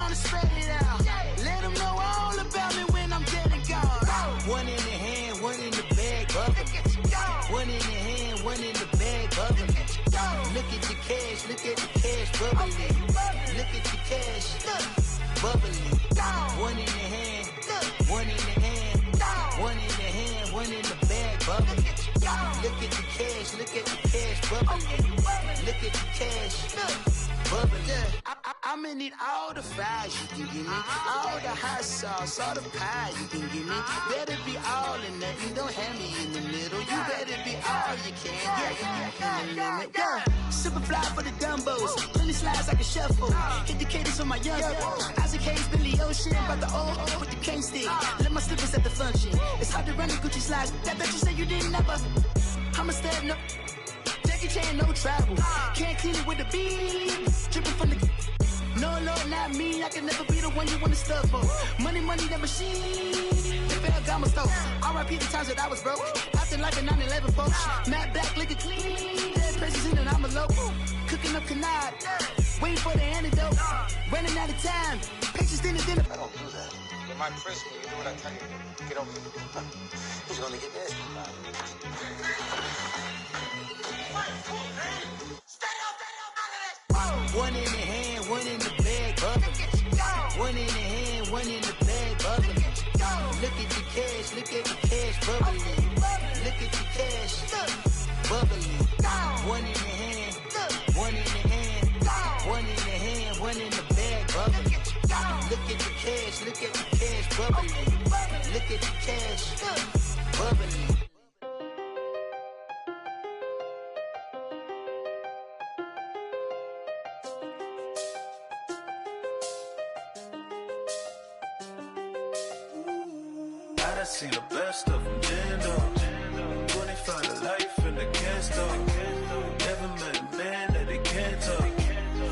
wanna spread it out. Let them know all about me when I'm dead and gone. One in the hand, one in the bag, bubbling. One in the hand, one in the bag, bubbling. Look at the cash, bubbling. Look at the cash, bubbling. One in the hand, one in the hand, one in the hand, one in the bag, bubbling. Look at the cash, bubbling. Look at the cash, bubbling. I'ma need all the fries you can give me, all the hot sauce, all the pie you can give me. Better be all or nothing, don't have me in the middle. You better be all you can, yeah. Super fly for the dumbos, plenty slides like a shuffle. Hit the cadence for my young Isaac Hayes, Billy Ocean, about the old with the cane stick. Let my slippers at the function. It's hard to run the Gucci slides. That bet you say you didn't never. I'ma step no. Jackie Chan, no travel. Can't clean it with the beat. Dripping from the. No, Lord, not me. I can never be the one you wanna stuff for. Money, that machine. The Ferragamo stove. R.I.P. the times that I was broke. Acting like a 9/11 folks. Matte black, liquor clean. Dead presses in and I'm a local. Cooking up canard. Waiting for the antidote. Running out of time. Patience dinner. I don't do that. In my prison, you do what I tell you. Get over it. He's gonna get this. One in the hand, one in the bag, bubbling. One in the hand, one in the bag, bubbling. Look at the cash, bubbling. Look at the cash, bubbling. One in the hand, one in the hand, one in the hand, one in the bag, bubbling. Look at the cash, bubbling. Look at the cash, bubbling. I seen the best of them, jammed up. 25 to life in the can't stop. Never met a man that they can't talk.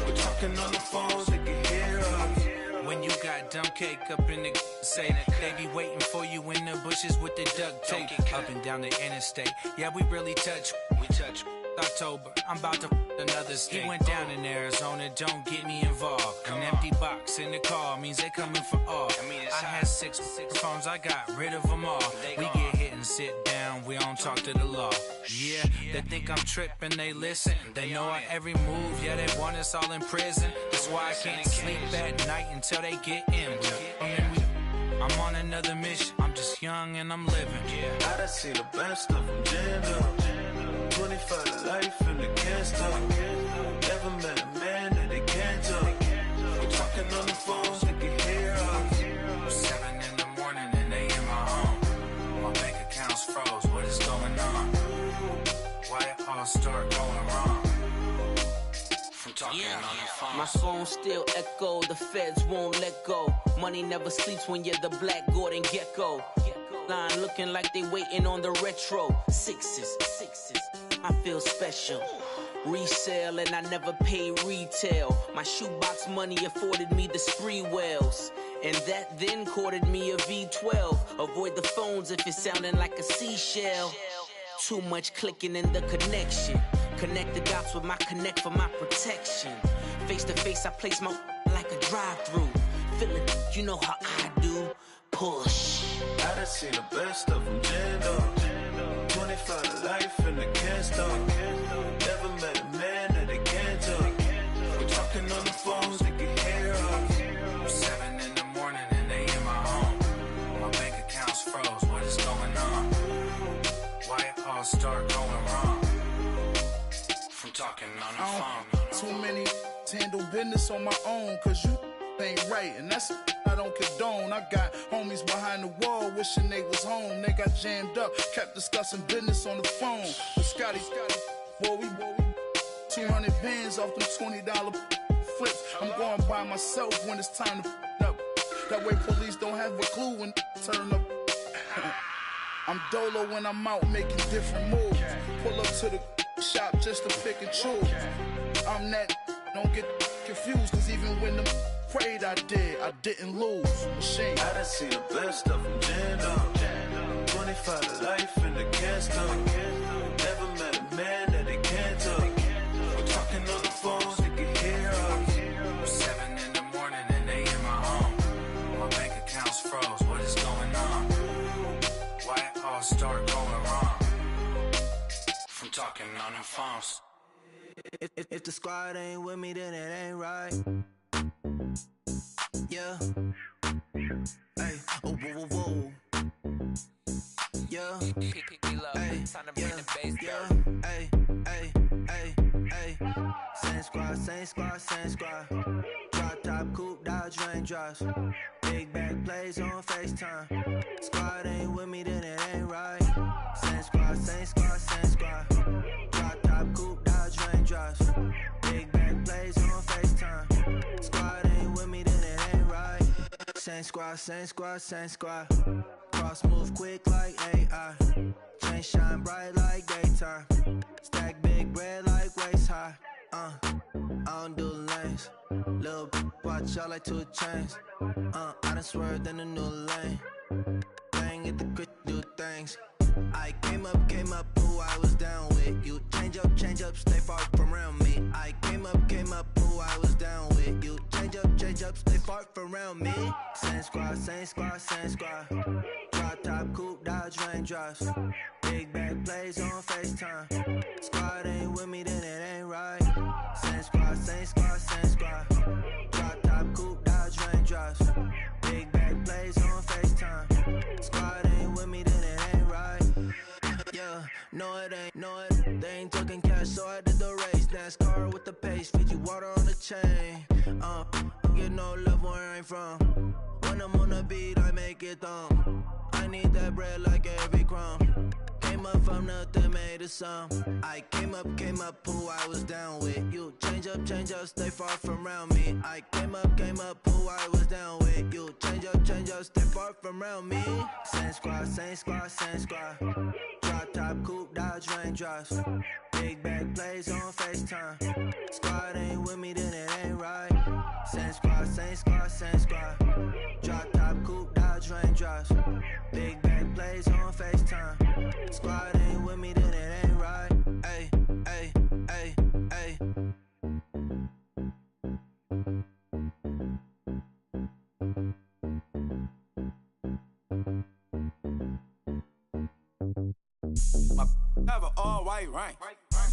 We're talking on the phones, they can hear us. When you got dumb cake up in the say that they be waiting for you in the bushes with the duct tape. Up and down the interstate, yeah, we really touch. We touch. October, I'm about to another state. He went down in Arizona, don't get me involved. An empty box in the car means they coming for all. I had six phones, I got rid of them all. We get hit and sit down, we don't talk to the law. Yeah, they think I'm tripping, they listen. They know our every move, yeah, they want us all in prison. That's why I can't sleep at night until they get in. I'm on another mission, I'm just young and I'm living. I done seen the best of them, jammed up. 25 to life in the can't stop. Never met a man that they can't talk. We're talking on the phones, they can hear us. 7 in the morning and they in my home. My bank account's froze, what is going on? Why it all start going wrong? From talking on the phone. My phone still echo, the feds won't let go. Money never sleeps when you're the black Gordon Gecko. Line looking like they waiting on the retro. Sixes, I feel special. Resale and I never pay retail. My shoebox money afforded me the spree wells. And that then courted me a V12. Avoid the phones if it's sounding like a seashell. Too much clicking in the connection. Connect the dots with my connect for my protection. Face to face I place my like a drive-through. Feel it, you know how I do. Push. I done seen the best of them, jammed up. 25 to life in the can't stop. Never met a man that they can't talk. We're talking on the phones, they can hear us. 7 in the morning and they in my home. My bank account's froze, what is going on? Why it all start going wrong? From talking on the phone. Too many handle business on my own, cause you ain't right, and that's I don't condone. I got homies behind the wall wishing they was home. They got jammed up, kept discussing business on the phone. With Scotty, boy, we 200 bands off them $20 flips. I'm going by myself when it's time to up. That way police don't have a clue when turn up. I'm dolo when I'm out making different moves. Pull up to the shop just to pick and choose. I'm that, don't get confused, cause even when them prayed I didn't lose. Machine. I done seen the best of them, jammed up. 25 to life in the can't stop. Never met a man that they can't talk. We're talking on the phones, they can hear us. 7 in the morning and they in my start going wrong from talking on the phones. If the squad ain't with me, then it ain't right. Yeah. Hey, oh, whoa, whoa, whoa. Yeah. Hey, yeah. Hey, hey, hey, hey. Same squad, same squad, same squad. Drop top, coupe, Dodge Raindrops. Big back plays on FaceTime. Squad ain't with me, then it ain't right. Same squad, same squad, same squad. Drop top, coupe, Dodge Raindrops. Big back plays on FaceTime. Squad ain't with me, then it ain't right. Same squad, same squad, same squad. Cross move quick like AI. Chain shine bright like daytime. Stack big bread like waist high. I don't do lanes. Lil' watch y'all like 2 chains. I done swerved in a new lane. Bang at the crit, do things. I came up, who I was down with. You change up, stay far from around me. I came up, who I was down with. You change up, stay far from around me. Same squad, same squad, same squad. Drop top, coupe, Dodge Raindrops. Big back plays on FaceTime. Squad ain't with me, then it ain't right. Same squad, same squad, same squad. Drop top, coupe, Dodge Raindrops. Big back plays on FaceTime. Squad ain't with me, then it ain't right. Yeah, no it ain't, they ain't talking cash, so I did the race. NASCAR with the pace, feed you water on the chain. Get no love where I'm from. When I'm on the beat, I make it thumb. I need that bread like every crumb. Came up from nothing, made a sum. I came up, who I was down with. You change up, stay far from around me. I came up, who I was down with. You change up, stay far from around me. Same squad, same squad, same squad. Drop top, coupe, Dodge Raindrops. Big back plays on FaceTime. Squad ain't with me, then it ain't right. Same squad, same squad, same squad. Drop top, coupe, Dodge Raindrops. Big back plays on FaceTime. Squad ain't with me, then it ain't right. Ay, ay, ay, ay. My have an all-white rank.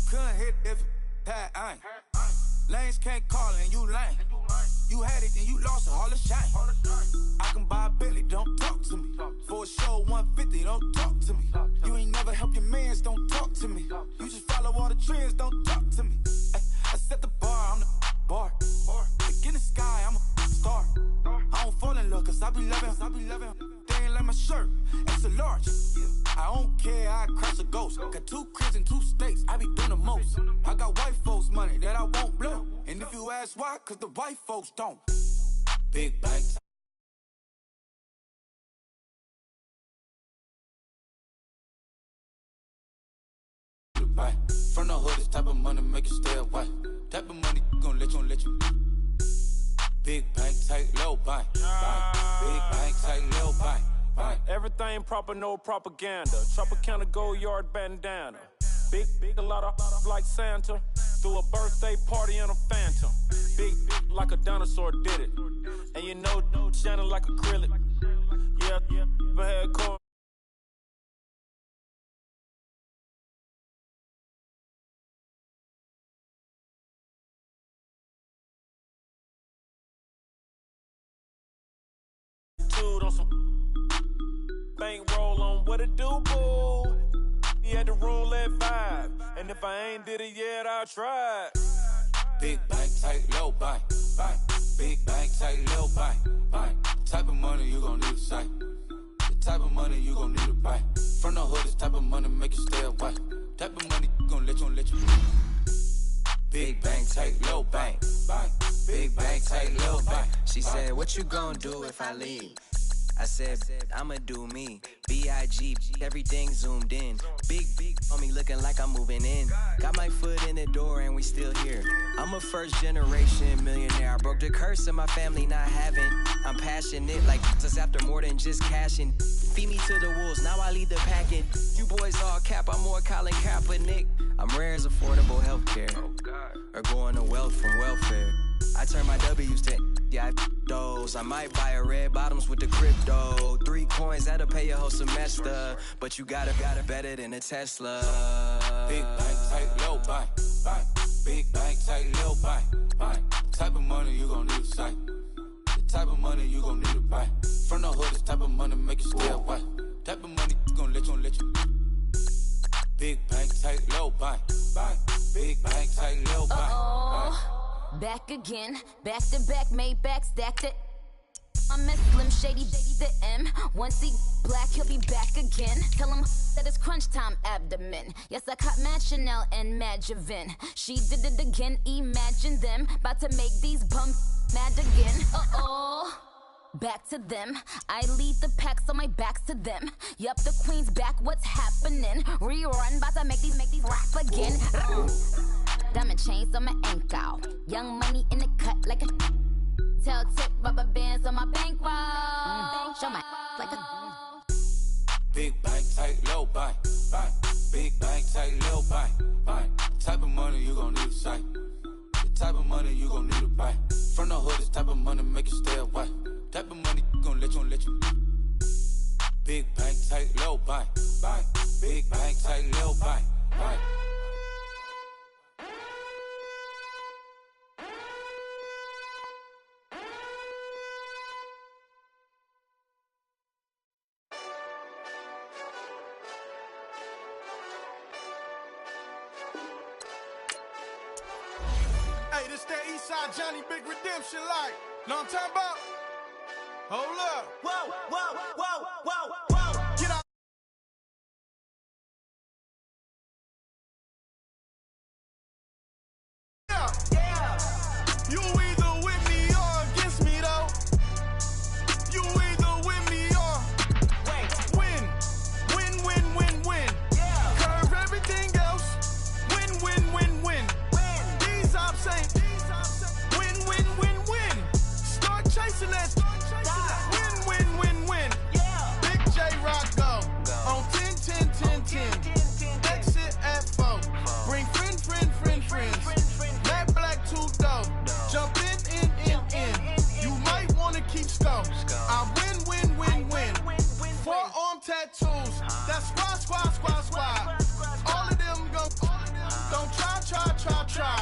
Couldn't hit if it had ain't. Lanes can't call and you lame. You had it and you lost it, all the shine. I can buy a Billy, don't talk to me. For a show 150, don't talk to me. You ain't never help your mans, don't talk to me. You just follow all the trends, don't talk to me. I set the bar, I'm the bar. Like in the sky, I'm a star. I don't fall in love, cause I be loving. They ain't like my shirt, it's a large. I don't care, I crush a ghost. Got 2 cribs in 2 states, I be doing the most. I got white folks money that I won't blow. And if you ask why, cause the white folks don't. Big banks. From the hood, this type of money make you stay away. Type of money gon' let you. Big bank, tight, low bank. Big bank, tight, low bank. Everything proper, no propaganda. Tropicana gold yard bandana. Big, a lot of like Santa. Threw a birthday party in a phantom. Big like a dinosaur did it. And you know, shining like acrylic. Yeah, but had corn. On some bankroll on what it do, boo. He had the roulette vibe, and if I ain't did it yet, I'll try. Big bank, tight, low bank. Big bank, tight, low bank. The type of money you gon' need to say. The type of money you gon' need to buy. From the hood, this type of money make you stay away. Type of money gon' let you. Big bank, tight, low bank. Big bank, tight, low bank. She said, what you gon' do if I leave? I said, I'ma do me. B.I.G. Everything zoomed in. Big on me looking like I'm moving in. Got my foot in the door and we still here. I'm a first generation millionaire. I broke the curse of my family not having. I'm passionate like just after more than just cashing. Feed me to the wolves, now I lead the packing. You boys all cap, I'm more Colin Kaepernick. I'm rare as affordable healthcare. Or going to wealth from welfare. I turn my W's to yeah, those. I might buy a red bottoms with the crypto. 3 coins, that'll pay your whole semester. But you gotta better than a Tesla. Big bank, tight, low bank, bank. Big bank, tight, low bank, bank. Type of money you gon' need to sight. The type of money you gon' need to buy. From the hood, this type of money make you stay away. Type of money gon' let you. Big bank, tight, low bank, bank. Big bank, tight, low bank, bank. Back again, back to back, made back, stacked it. I'm a Slim Shady, the M. Once he black, he'll be back again. Tell him that it's crunch time abdomen. Yes, I caught Mad Chanel and Mad Javin. She did it again, imagine them. About to make these bums mad again. Back to them. I lead the pack, so my back's to them. Yup, the queen's back, what's happening? Rerun, about to make these rap again. Diamond chains on my ankle. Young money in the cut like a tail tip, rubber bands on my bankroll. Show my like a big bank, tight, low bank, bank. Big bank, tight, low bank, bank. Type of money you gon' need to sight. The type of money you gon' need to buy. From the hood, this type of money make you stay away. Type of money gon' let you. Big bank, tight, low bank, bank. Big bank, tight, low bank, bank. Hey, this that Eastside Johnny Big Redemption like. Know what I'm talking about? Hold up. Whoa. Get out. Yeah. You either with me or against me, though. You either with me or win. Yeah. Curve everything else. Win. These ops ain't win. Start chasing that. Win. Yeah. Big J Rock go. On 10. Exit at 4. Bring friends. Matt Black 2 dope. Jump in. You might wanna keep scope. I win. Forearm tattoos. That's squad. All of them go. Don't try.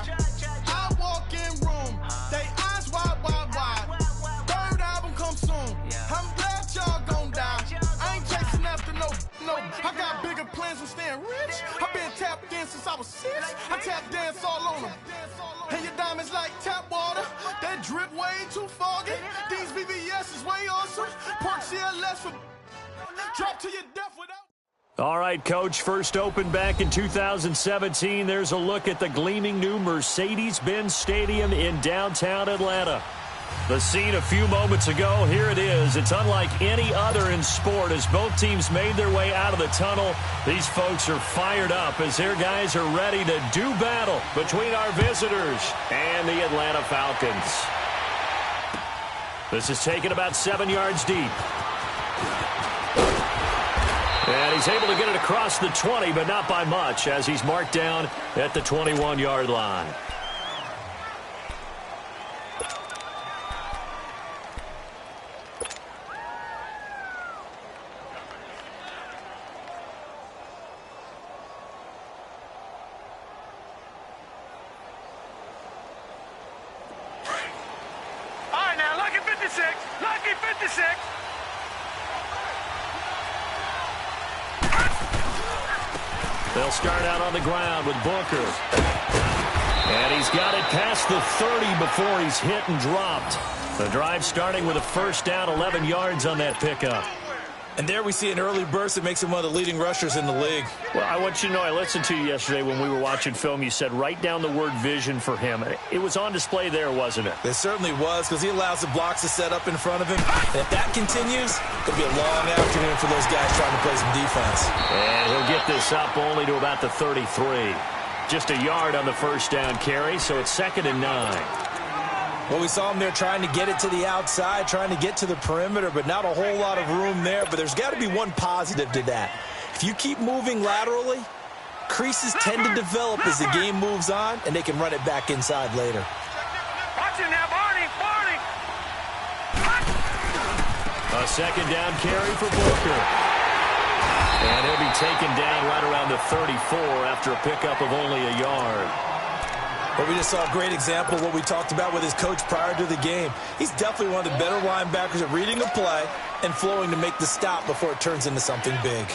I walk in room. They eyes wide. Third album come soon. I'm glad y'all gon' die. I ain't chasing after no. I got bigger plans than staying rich. I've been tapped in since I was 6. I tap dance all on them. And your diamonds like tap water. That drip way too foggy. These VVS is way awesome. Pork CLS for drop to your death without. All right, Coach, first opened back in 2017. There's a look at the gleaming new Mercedes-Benz Stadium in downtown Atlanta. The scene a few moments ago, here it is. It's unlike any other in sport as both teams made their way out of the tunnel. These folks are fired up as their guys are ready to do battle between our visitors and the Atlanta Falcons. This is taken about 7 yards deep. And he's able to get it across the 20, but not by much, as he's marked down at the 21-yard line. All right, now, lucky 56. They'll start out on the ground with Booker. And he's got it past the 30 before he's hit and dropped. The drive starting with a first down, 11 yards on that pickup. And there we see an early burst that makes him one of the leading rushers in the league. Well, I want you to know, I listened to you yesterday when we were watching film. You said write down the word vision for him. It was on display there, wasn't it? It certainly was, because he allows the blocks to set up in front of him. And if that continues, it'll be a long afternoon for those guys trying to play some defense. And he'll get this up only to about the 33. Just a yard on the first down carry, so it's 2nd and 9. Well, we saw him there trying to get it to the outside, trying to get to the perimeter, but not a whole lot of room there. But there's got to be one positive to that. If you keep moving laterally, creases tend to develop as the game moves on, and they can run it back inside later. Watch it now. A second down carry for Booker. And he'll be taken down right around the 34 after a pickup of only a yard. Well, we just saw a great example of what we talked about with his coach prior to the game. He's definitely one of the better linebackers at reading a play and flowing to make the stop before it turns into something big.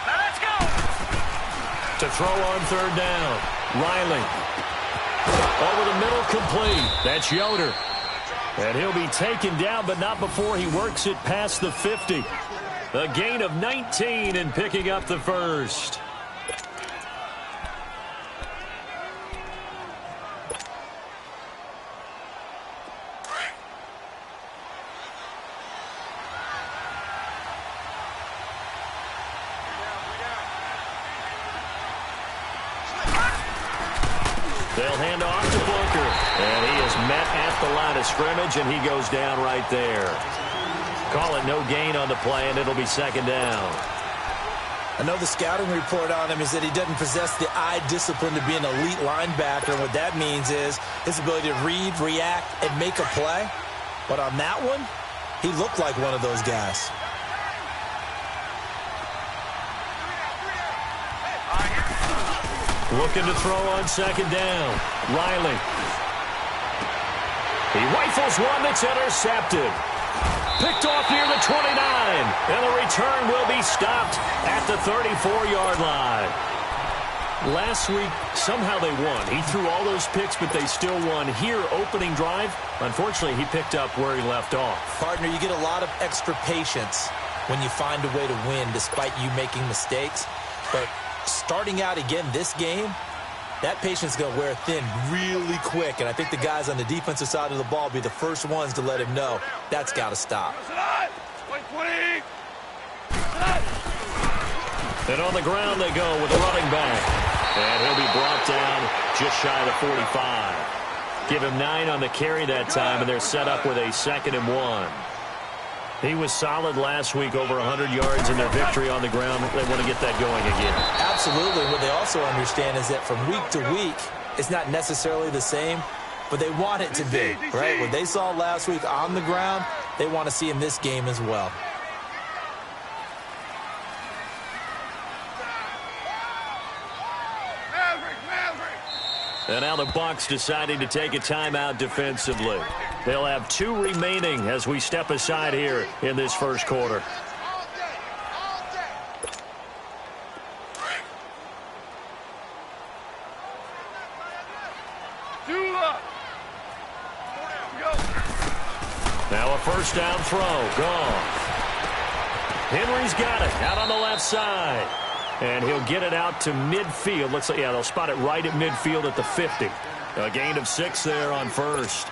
Let's go! To throw on third down, Riley. Over the middle, complete. That's Yoder. And he'll be taken down, but not before he works it past the 50. A gain of 19 and picking up the first. They'll hand off to Booker. And he is met at the line of scrimmage, and he goes down right there. Call it no gain on the play, and it'll be second down. I know the scouting report on him is that he doesn't possess the eye discipline to be an elite linebacker. And what that means is his ability to read, react, and make a play. But on that one, he looked like one of those guys. Looking to throw on second down. Riley. He rifles one that's intercepted. Picked off near the 29. And the return will be stopped at the 34-yard line. Last week, somehow they won. He threw all those picks, but they still won. Here, opening drive, unfortunately, he picked up where he left off. Partner, you get a lot of extra patience when you find a way to win despite you making mistakes. But starting out again this game, that patience is going to wear thin really quick. And I think the guys on the defensive side of the ball will be the first ones to let him know that's got to stop. And on the ground they go with the running back. And he'll be brought down just shy of the 45. Give him 9 on the carry that time, and they're set up with a 2nd and 1. He was solid last week, over 100 yards in their victory on the ground. They want to get that going again. Absolutely. What they also understand is that from week to week, it's not necessarily the same, but they want it to be, right? What they saw last week on the ground, they want to see in this game as well. And now the Bucs deciding to take a timeout defensively. They'll have 2 remaining as we step aside here in this first quarter. Now a first down throw. Gone. Henry's got it out on the left side. And he'll get it out to midfield. Looks like, yeah, they'll spot it right at midfield at the 50. A gain of 6 there on first.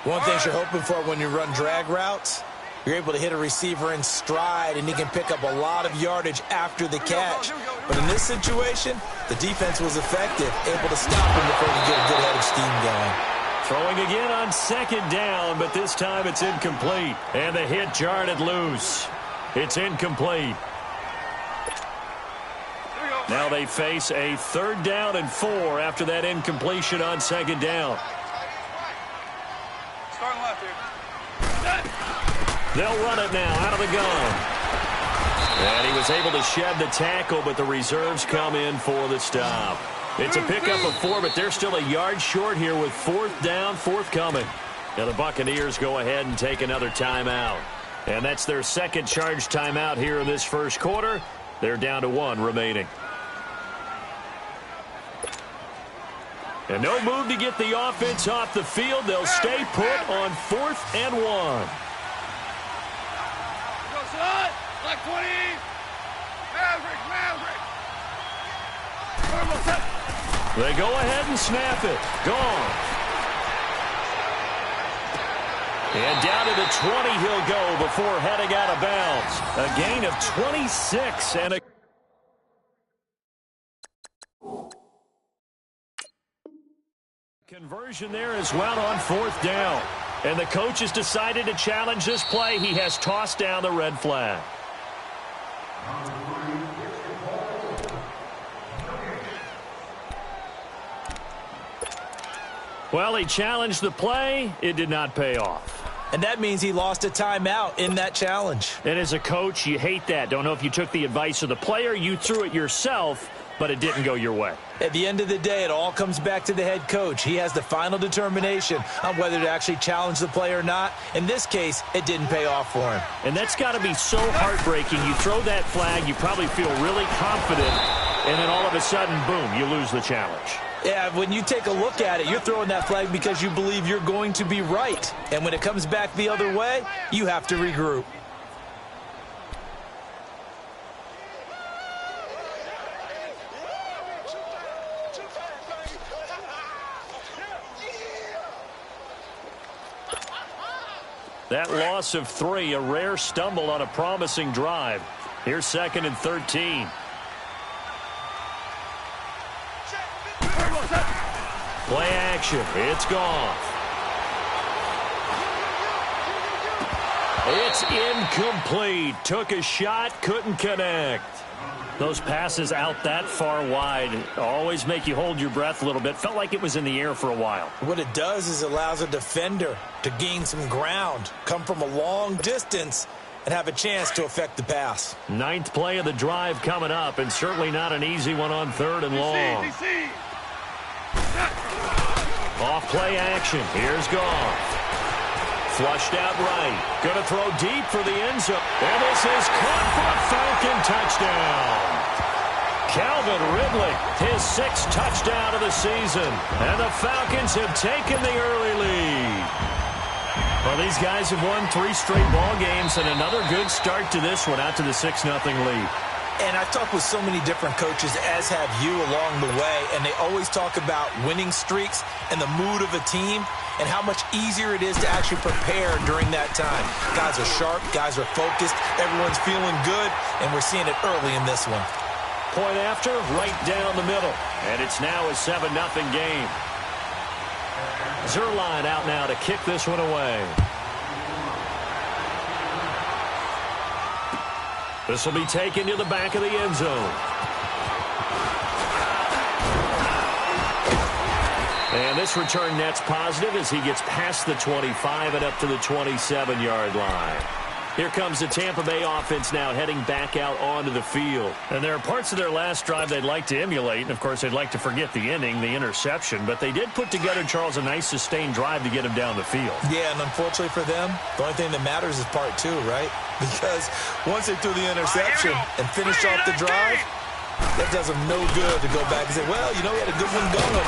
One thing you're hoping for when you run drag routes, you're able to hit a receiver in stride, and he can pick up a lot of yardage after the catch. But in this situation, the defense was effective, able to stop him before he could get a good head of steam going. Throwing again on second down, but this time it's incomplete. And the hit jarred it loose. It's incomplete. Now they face a 3rd down and 4 after that incompletion on second down. Starting left here. They'll run it now out of the gun. And he was able to shed the tackle, but the reserves come in for the stop. It's a pickup of 4, but they're still a yard short here with 4th down, forthcoming. Now the Buccaneers go ahead and take another timeout. And that's their 2nd charge timeout here in this first quarter. They're down to 1 remaining. And no move to get the offense off the field. They'll stay put on 4th and 1. Go slide. Black 20. Maverick. They go ahead and snap it. Gone. And down to the 20 he'll go before heading out of bounds. A gain of 26 and a conversion there as well on 4th down. And the coach has decided to challenge this play. He has tossed down the red flag. Well, he challenged the play. It did not pay off. And that means he lost a timeout in that challenge. And as a coach, you hate that. Don't know if you took the advice of the player, you threw it yourself, but it didn't go your way. At the end of the day, it all comes back to the head coach. He has the final determination on whether to actually challenge the play or not. In this case, it didn't pay off for him. And that's got to be so heartbreaking. You throw that flag, you probably feel really confident, and then all of a sudden, boom, you lose the challenge. Yeah, when you take a look at it, you're throwing that flag because you believe you're going to be right. And when it comes back the other way, you have to regroup. That loss of 3, a rare stumble on a promising drive. Here's 2nd and 13. Play action. It's gone. It's incomplete. Took a shot, couldn't connect. Those passes out that far wide always make you hold your breath a little bit. Felt like it was in the air for a while. What it does is allows a defender to gain some ground, come from a long distance, and have a chance to affect the pass. 9th play of the drive coming up, and certainly not an easy one on 3rd and long. Off play action. Here's Goff. Flushed out right. Going to throw deep for the end zone. And this is caught for a Falcon touchdown. Calvin Ridley, his 6th touchdown of the season. And the Falcons have taken the early lead. Well, these guys have won 3 straight ball games and another good start to this one out to the 6-0 lead. And I've talked with so many different coaches, as have you, along the way, and they always talk about winning streaks and the mood of a team and how much easier it is to actually prepare during that time. Guys are sharp, guys are focused, everyone's feeling good, and we're seeing it early in this one. Point after, right down the middle, and it's now a 7-0 game. Zerline out now to kick this one away. This will be taken to the back of the end zone. And this return net's positive as he gets past the 25 and up to the 27-yard line. Here comes the Tampa Bay offense now heading back out onto the field. And there are parts of their last drive they'd like to emulate. And, of course, they'd like to forget the inning, the interception. But they did put together, Charles, a nice sustained drive to get him down the field. Yeah, and unfortunately for them, the only thing that matters is part 2, right? Because once they threw the interception and finished off the drive, that does them no good to go back and say, well, you know, we had a good one going.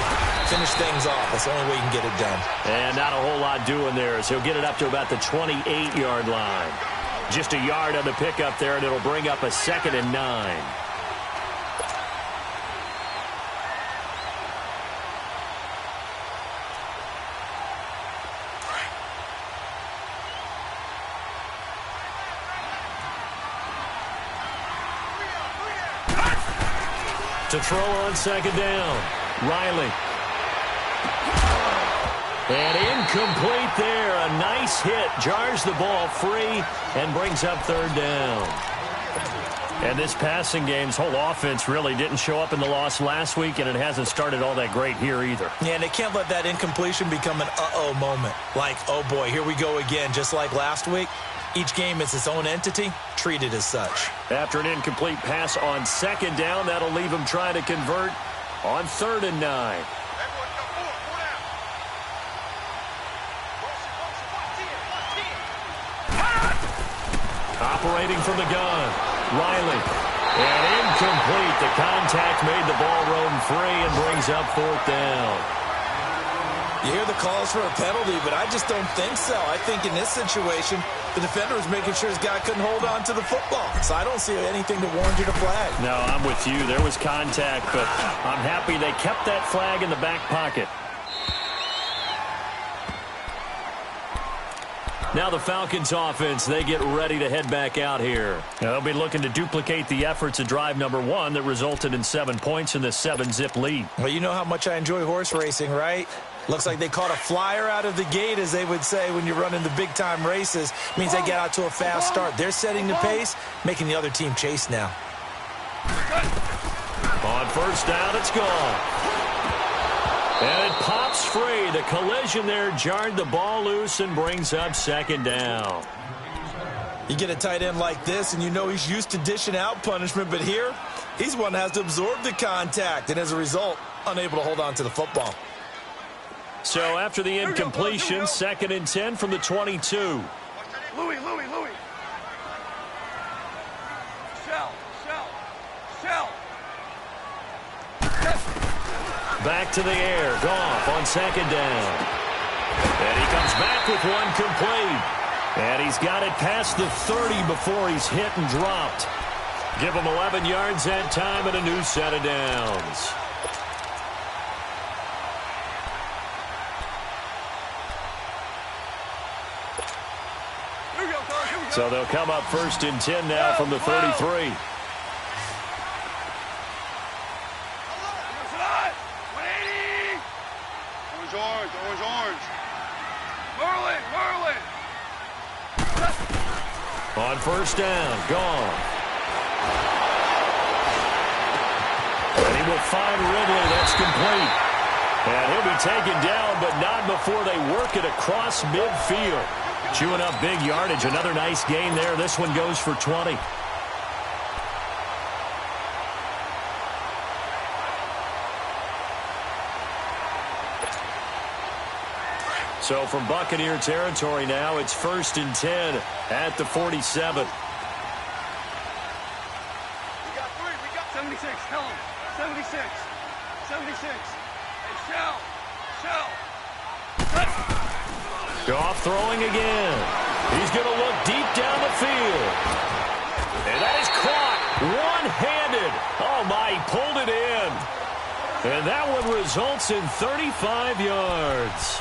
Finish things off. That's the only way you can get it done. And not a whole lot doing there as he'll get it up to about the 28-yard line. Just a yard on the pickup there, and it'll bring up a 2nd and 9. To throw on 2nd down, Riley. And incomplete there. A nice hit. Jars the ball free and brings up 3rd down. And this passing game's whole offense really didn't show up in the loss last week, and it hasn't started all that great here either. Yeah, and they can't let that incompletion become an uh-oh moment. Like, oh boy, here we go again, just like last week. Each game is its own entity, treated as such. After an incomplete pass on 2nd down, that'll leave them trying to convert on 3rd and 9. Operating from the gun, Riley. And incomplete. The contact made the ball roam free and brings up 4th down. You hear the calls for a penalty, but I just don't think so. I think in this situation, the defender was making sure his guy couldn't hold on to the football. So I don't see anything to warrant a flag. No, I'm with you. There was contact, but I'm happy they kept that flag in the back pocket. Now the Falcons offense, they get ready to head back out here. Now they'll be looking to duplicate the efforts of drive number 1 that resulted in 7 points in this 7-zip lead. Well, you know how much I enjoy horse racing, right? Looks like they caught a flyer out of the gate, as they would say when you're running the big-time races. Means they get out to a fast start. They're setting the pace, making the other team chase now. On 1st down, it's gone. And it pops free. The collision there jarred the ball loose and brings up second down. You get a tight end like this, and you know he's used to dishing out punishment, but here, he's one that has to absorb the contact, and as a result, unable to hold on to the football. So after the incompletion, 2nd and 10 from the 22. Louis. Shell. Back to the air. Goff on 2nd down. And he comes back with one complete. And he's got it past the 30 before he's hit and dropped. Give him 11 yards that time and a new set of downs. So they'll come up 1st and 10 now from the 33. Orange. Merlin. On 1st down, gone. And he will find Ridley. That's complete. And he'll be taken down, but not before they work it across midfield. Chewing up big yardage. Another nice gain there. This one goes for 20. So from Buccaneer territory now, it's 1st and 10 at the 47. We got 76. Tell him. 76. Hey, Shell. Goff throwing again. He's going to look deep down the field. And that is caught one-handed. Oh, my, he pulled it in. And that one results in 35 yards.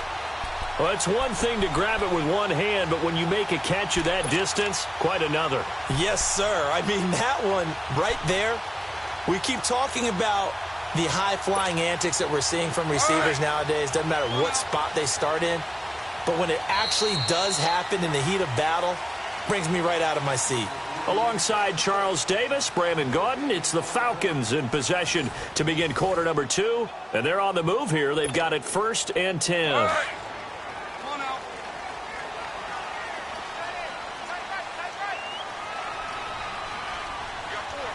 Well, it's one thing to grab it with one hand, but when you make a catch of that distance, quite another. Yes, sir. I mean, that one right there, we keep talking about the high-flying antics that we're seeing from receivers nowadays. Doesn't matter what spot they start in. But when it actually does happen in the heat of battle, brings me right out of my seat. Alongside Charles Davis, Brandon Gaudin, it's the Falcons in possession to begin quarter number 2. And they're on the move here. They've got it 1st and 10. All right. Come on out. You got 4.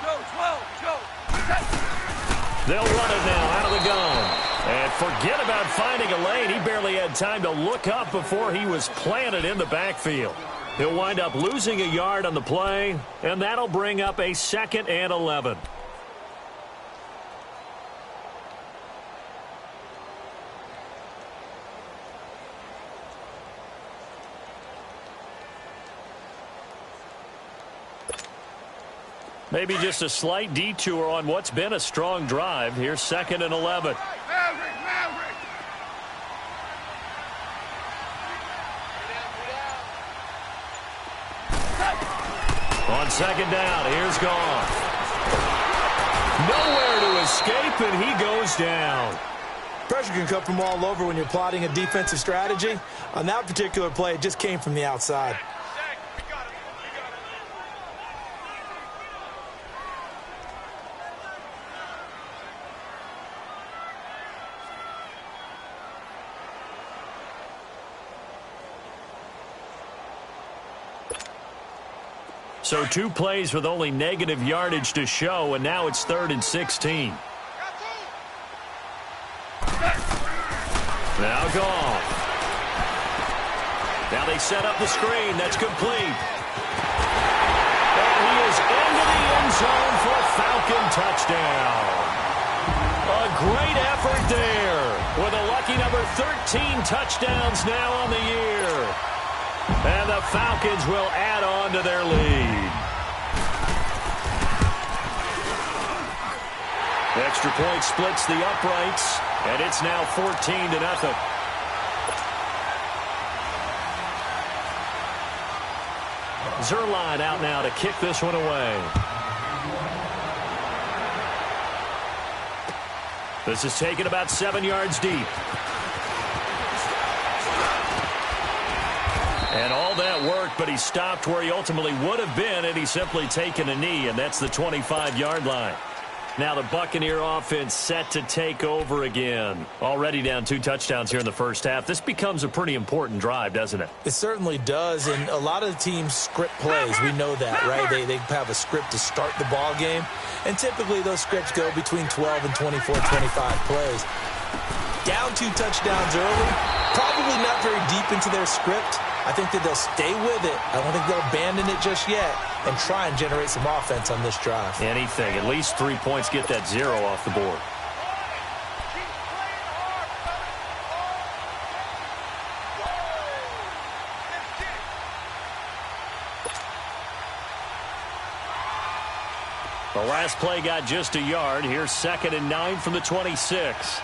Go, 12. Go. They'll run it now out of the gun. And forget about finding a lane. He barely had time to look up before he was planted in the backfield. He'll wind up losing a yard on the play, and that'll bring up a 2nd and 11. Maybe just a slight detour on what's been a strong drive. Here's 2nd and 11. Maverick. On 2nd down, here's Goff. Nowhere to escape, and he goes down. Pressure can come from all over when you're plotting a defensive strategy. On that particular play, it just came from the outside. So 2 plays with only negative yardage to show, and now it's 3rd and 16. Now Goff. Now they set up the screen. That's complete. And he is into the end zone for a Falcon touchdown. A great effort there with a lucky number 13 touchdowns now on the year. And the Falcons will add on to their lead. Extra point splits the uprights, and it's now 14-0. Zerline out now to kick this one away. This is taken about 7 yards deep. And all that work, but he stopped where he ultimately would have been, and he's simply taken a knee, and that's the 25-yard line. Now the Buccaneer offense set to take over again. Already down 2 touchdowns here in the first half. This becomes a pretty important drive, doesn't it? It certainly does, and a lot of the teams script plays. We know that, right? They have a script to start the ball game, and typically those scripts go between 12 and 24, 25 plays. Down 2 touchdowns early, probably not very deep into their script. I think that they'll stay with it. I don't think they'll abandon it just yet and try and generate some offense on this drive. Anything. At least 3 points, get that 0 off the board. The last play got just a yard. Here's 2nd and 9 from the 26.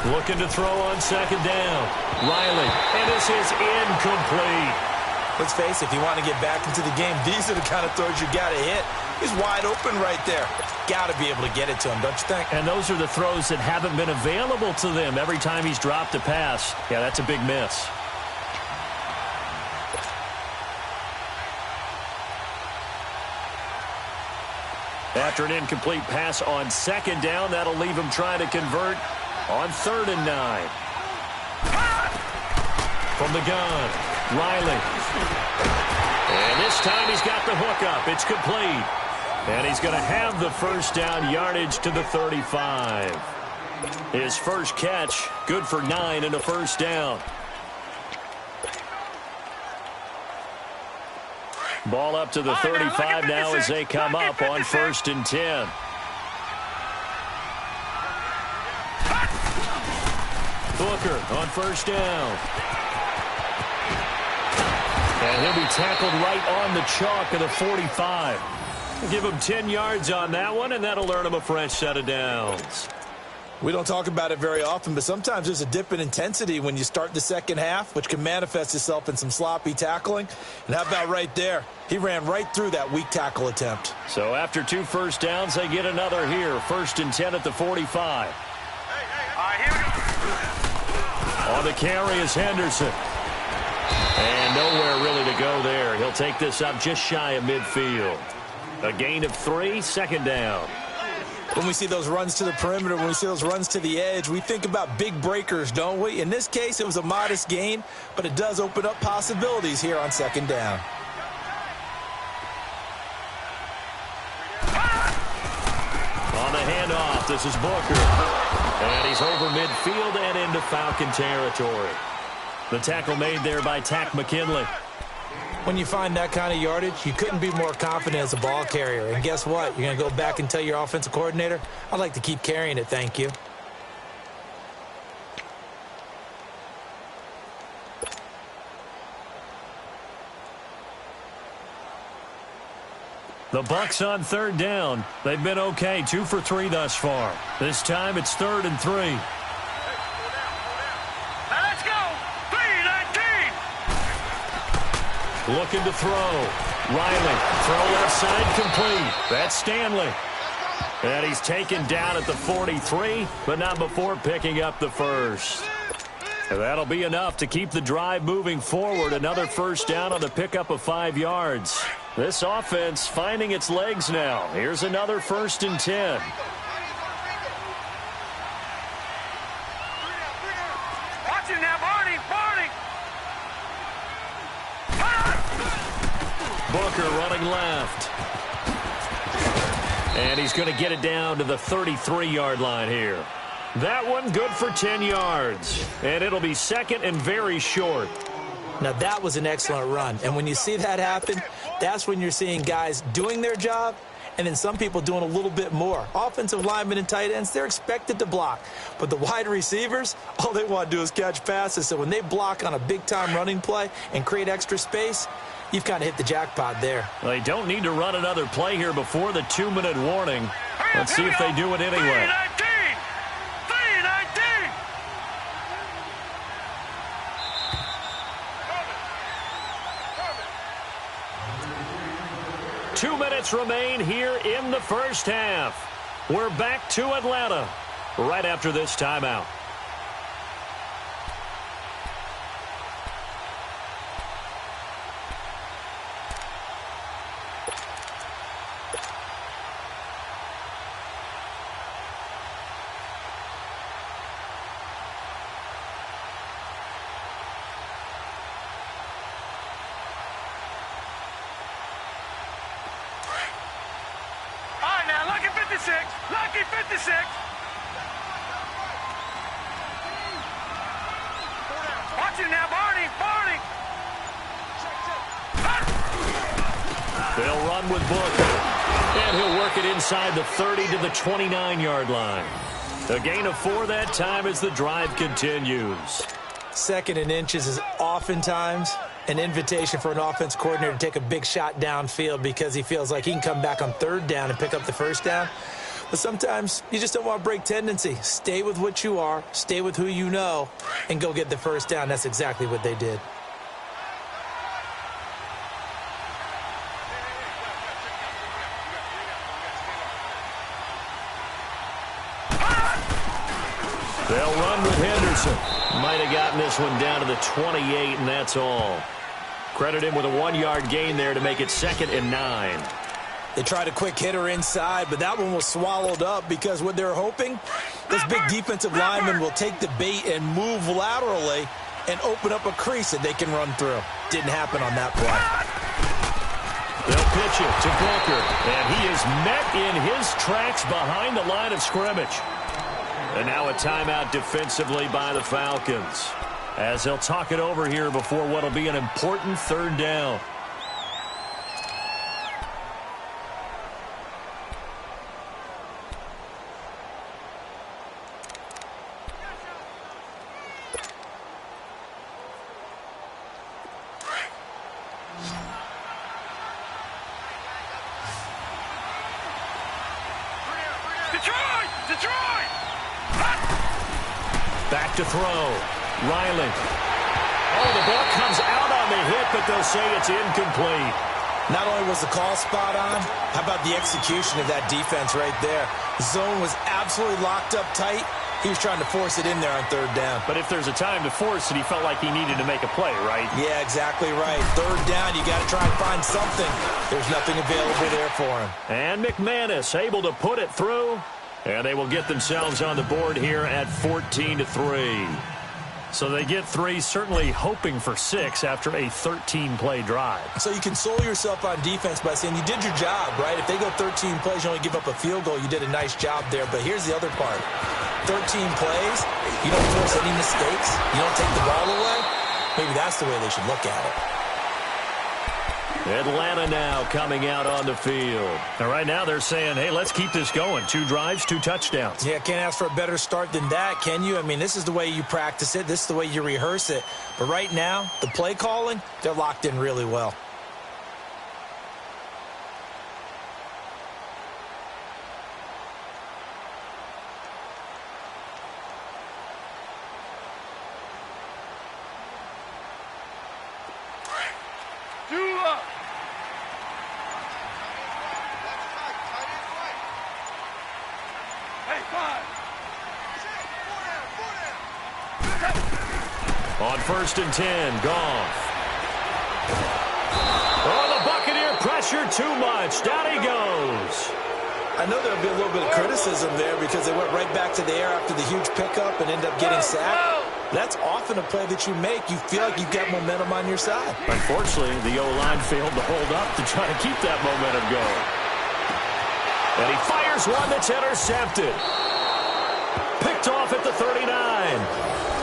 Looking to throw on 2nd down. Riley, and this is incomplete. Let's face it, if you want to get back into the game, these are the kind of throws you got to hit. He's wide open right there. Got to be able to get it to him, don't you think? And those are the throws that haven't been available to them every time he's dropped a pass. Yeah, that's a big miss. After an incomplete pass on 2nd down, that'll leave him trying to convert on 3rd and 9. From the gun, Riley. And this time he's got the hook up. It's complete. And he's going to have the first down yardage to the 35. His first catch, good for 9 and a first down. Ball up to the 35 now as they come up on 1st and 10. Booker on 1st down. And he'll be tackled right on the chalk of the 45. Give him 10 yards on that one, and that'll earn him a fresh set of downs. We don't talk about it very often, but sometimes there's a dip in intensity when you start the second half, which can manifest itself in some sloppy tackling. And how about right there? He ran right through that weak tackle attempt. So after 2 first downs, they get another here. 1st and 10 at the 45. On the carry is Henderson. And nowhere really to go there. He'll take this up just shy of midfield. A gain of 3, 2nd down. When we see those runs to the perimeter, when we see those runs to the edge, we think about big breakers, don't we? In this case, it was a modest gain, but it does open up possibilities here on 2nd down. On the handoff, this is Booker. And he's over midfield and into Falcon territory. The tackle made there by Tack McKinley. When you find that kind of yardage, you couldn't be more confident as a ball carrier. And guess what? You're going to go back and tell your offensive coordinator, I'd like to keep carrying it, thank you. The Bucs on 3rd down. They've been okay, 2 for 3 thus far. This time it's 3rd and 3. Now let's go. 3-19. Looking to throw. Riley, throw left side complete. That's Stanley. And he's taken down at the 43, but not before picking up the first. And that'll be enough to keep the drive moving forward. Another first down on the pickup of 5 yards. This offense finding its legs now. Here's another 1st and 10. Watch it now, Barney. Booker running left. And he's going to get it down to the 33-yard line here. That one good for 10 yards. And it'll be 2nd and very short. Now, that was an excellent run. And when you see that happen, that's when you're seeing guys doing their job and then some people doing a little bit more. Offensive linemen and tight ends, they're expected to block. But the wide receivers, all they want to do is catch passes. So when they block on a big-time running play and create extra space, you've kind of hit the jackpot there. Well, they don't need to run another play here before the 2-minute warning. Let's see if they do it anyway. 2 minutes remain here in the first half. We're back to Atlanta right after this timeout. Lucky 56! Lucky 56! Watch it now, Barney! Barney! They'll run with Booker. And he'll work it inside the 30 to the 29-yard line. A gain of 4 that time as the drive continues. Second and inches is oftentimes an invitation for an offense coordinator to take a big shot downfield because he feels like he can come back on third down and pick up the first down. But sometimes you just don't want to break tendency. Stay with what you are, stay with who you know, and go get the first down. That's exactly what they did. They'll run with Henderson. Might have gotten this one down to the 28, and that's all. Credit him with a 1-yard gain there to make it 2nd and 9. They tried a quick hitter inside, but that one was swallowed up because what they're hoping, this big defensive lineman will take the bait and move laterally and open up a crease that they can run through. Didn't happen on that play. They'll pitch it to Booker, and he is met in his tracks behind the line of scrimmage. And now a timeout defensively by the Falcons, as they'll talk it over here before what will be an important third down. Back to throw. Riley. Oh, the ball comes out on the hit, but they'll say it's incomplete. Not only was the call spot on, how about the execution of that defense right there? The zone was absolutely locked up tight. He was trying to force it in there on third down. But if there's a time to force it, he felt like he needed to make a play, right? Yeah, exactly right. Third down, you got to try and find something. There's nothing available there for him. And McManus able to put it through. And they will get themselves on the board here at 14-3. So they get 3, certainly hoping for 6 after a 13-play drive. So you console yourself on defense by saying you did your job, right? If they go 13 plays, you only give up a field goal, you did a nice job there. But here's the other part. 13 plays, you don't force any mistakes, you don't take the ball away. Maybe that's the way they should look at it. Atlanta now coming out on the field. And right now they're saying, hey, let's keep this going. 2 drives, 2 touchdowns. Yeah, can't ask for a better start than that, can you? I mean, this is the way you practice it. This is the way you rehearse it. But right now, the play calling, they're locked in really well. On 1st and 10, Goff. Oh, the Buccaneer pressure too much. Down he goes. I know there'll be a little bit of criticism there because they went right back to the air after the huge pickup and end up getting sacked. That's often a play that you make. You feel like you've got momentum on your side. Unfortunately, the O-line failed to hold up to try to keep that momentum going. And he fires one that's intercepted. Picked off at the 39.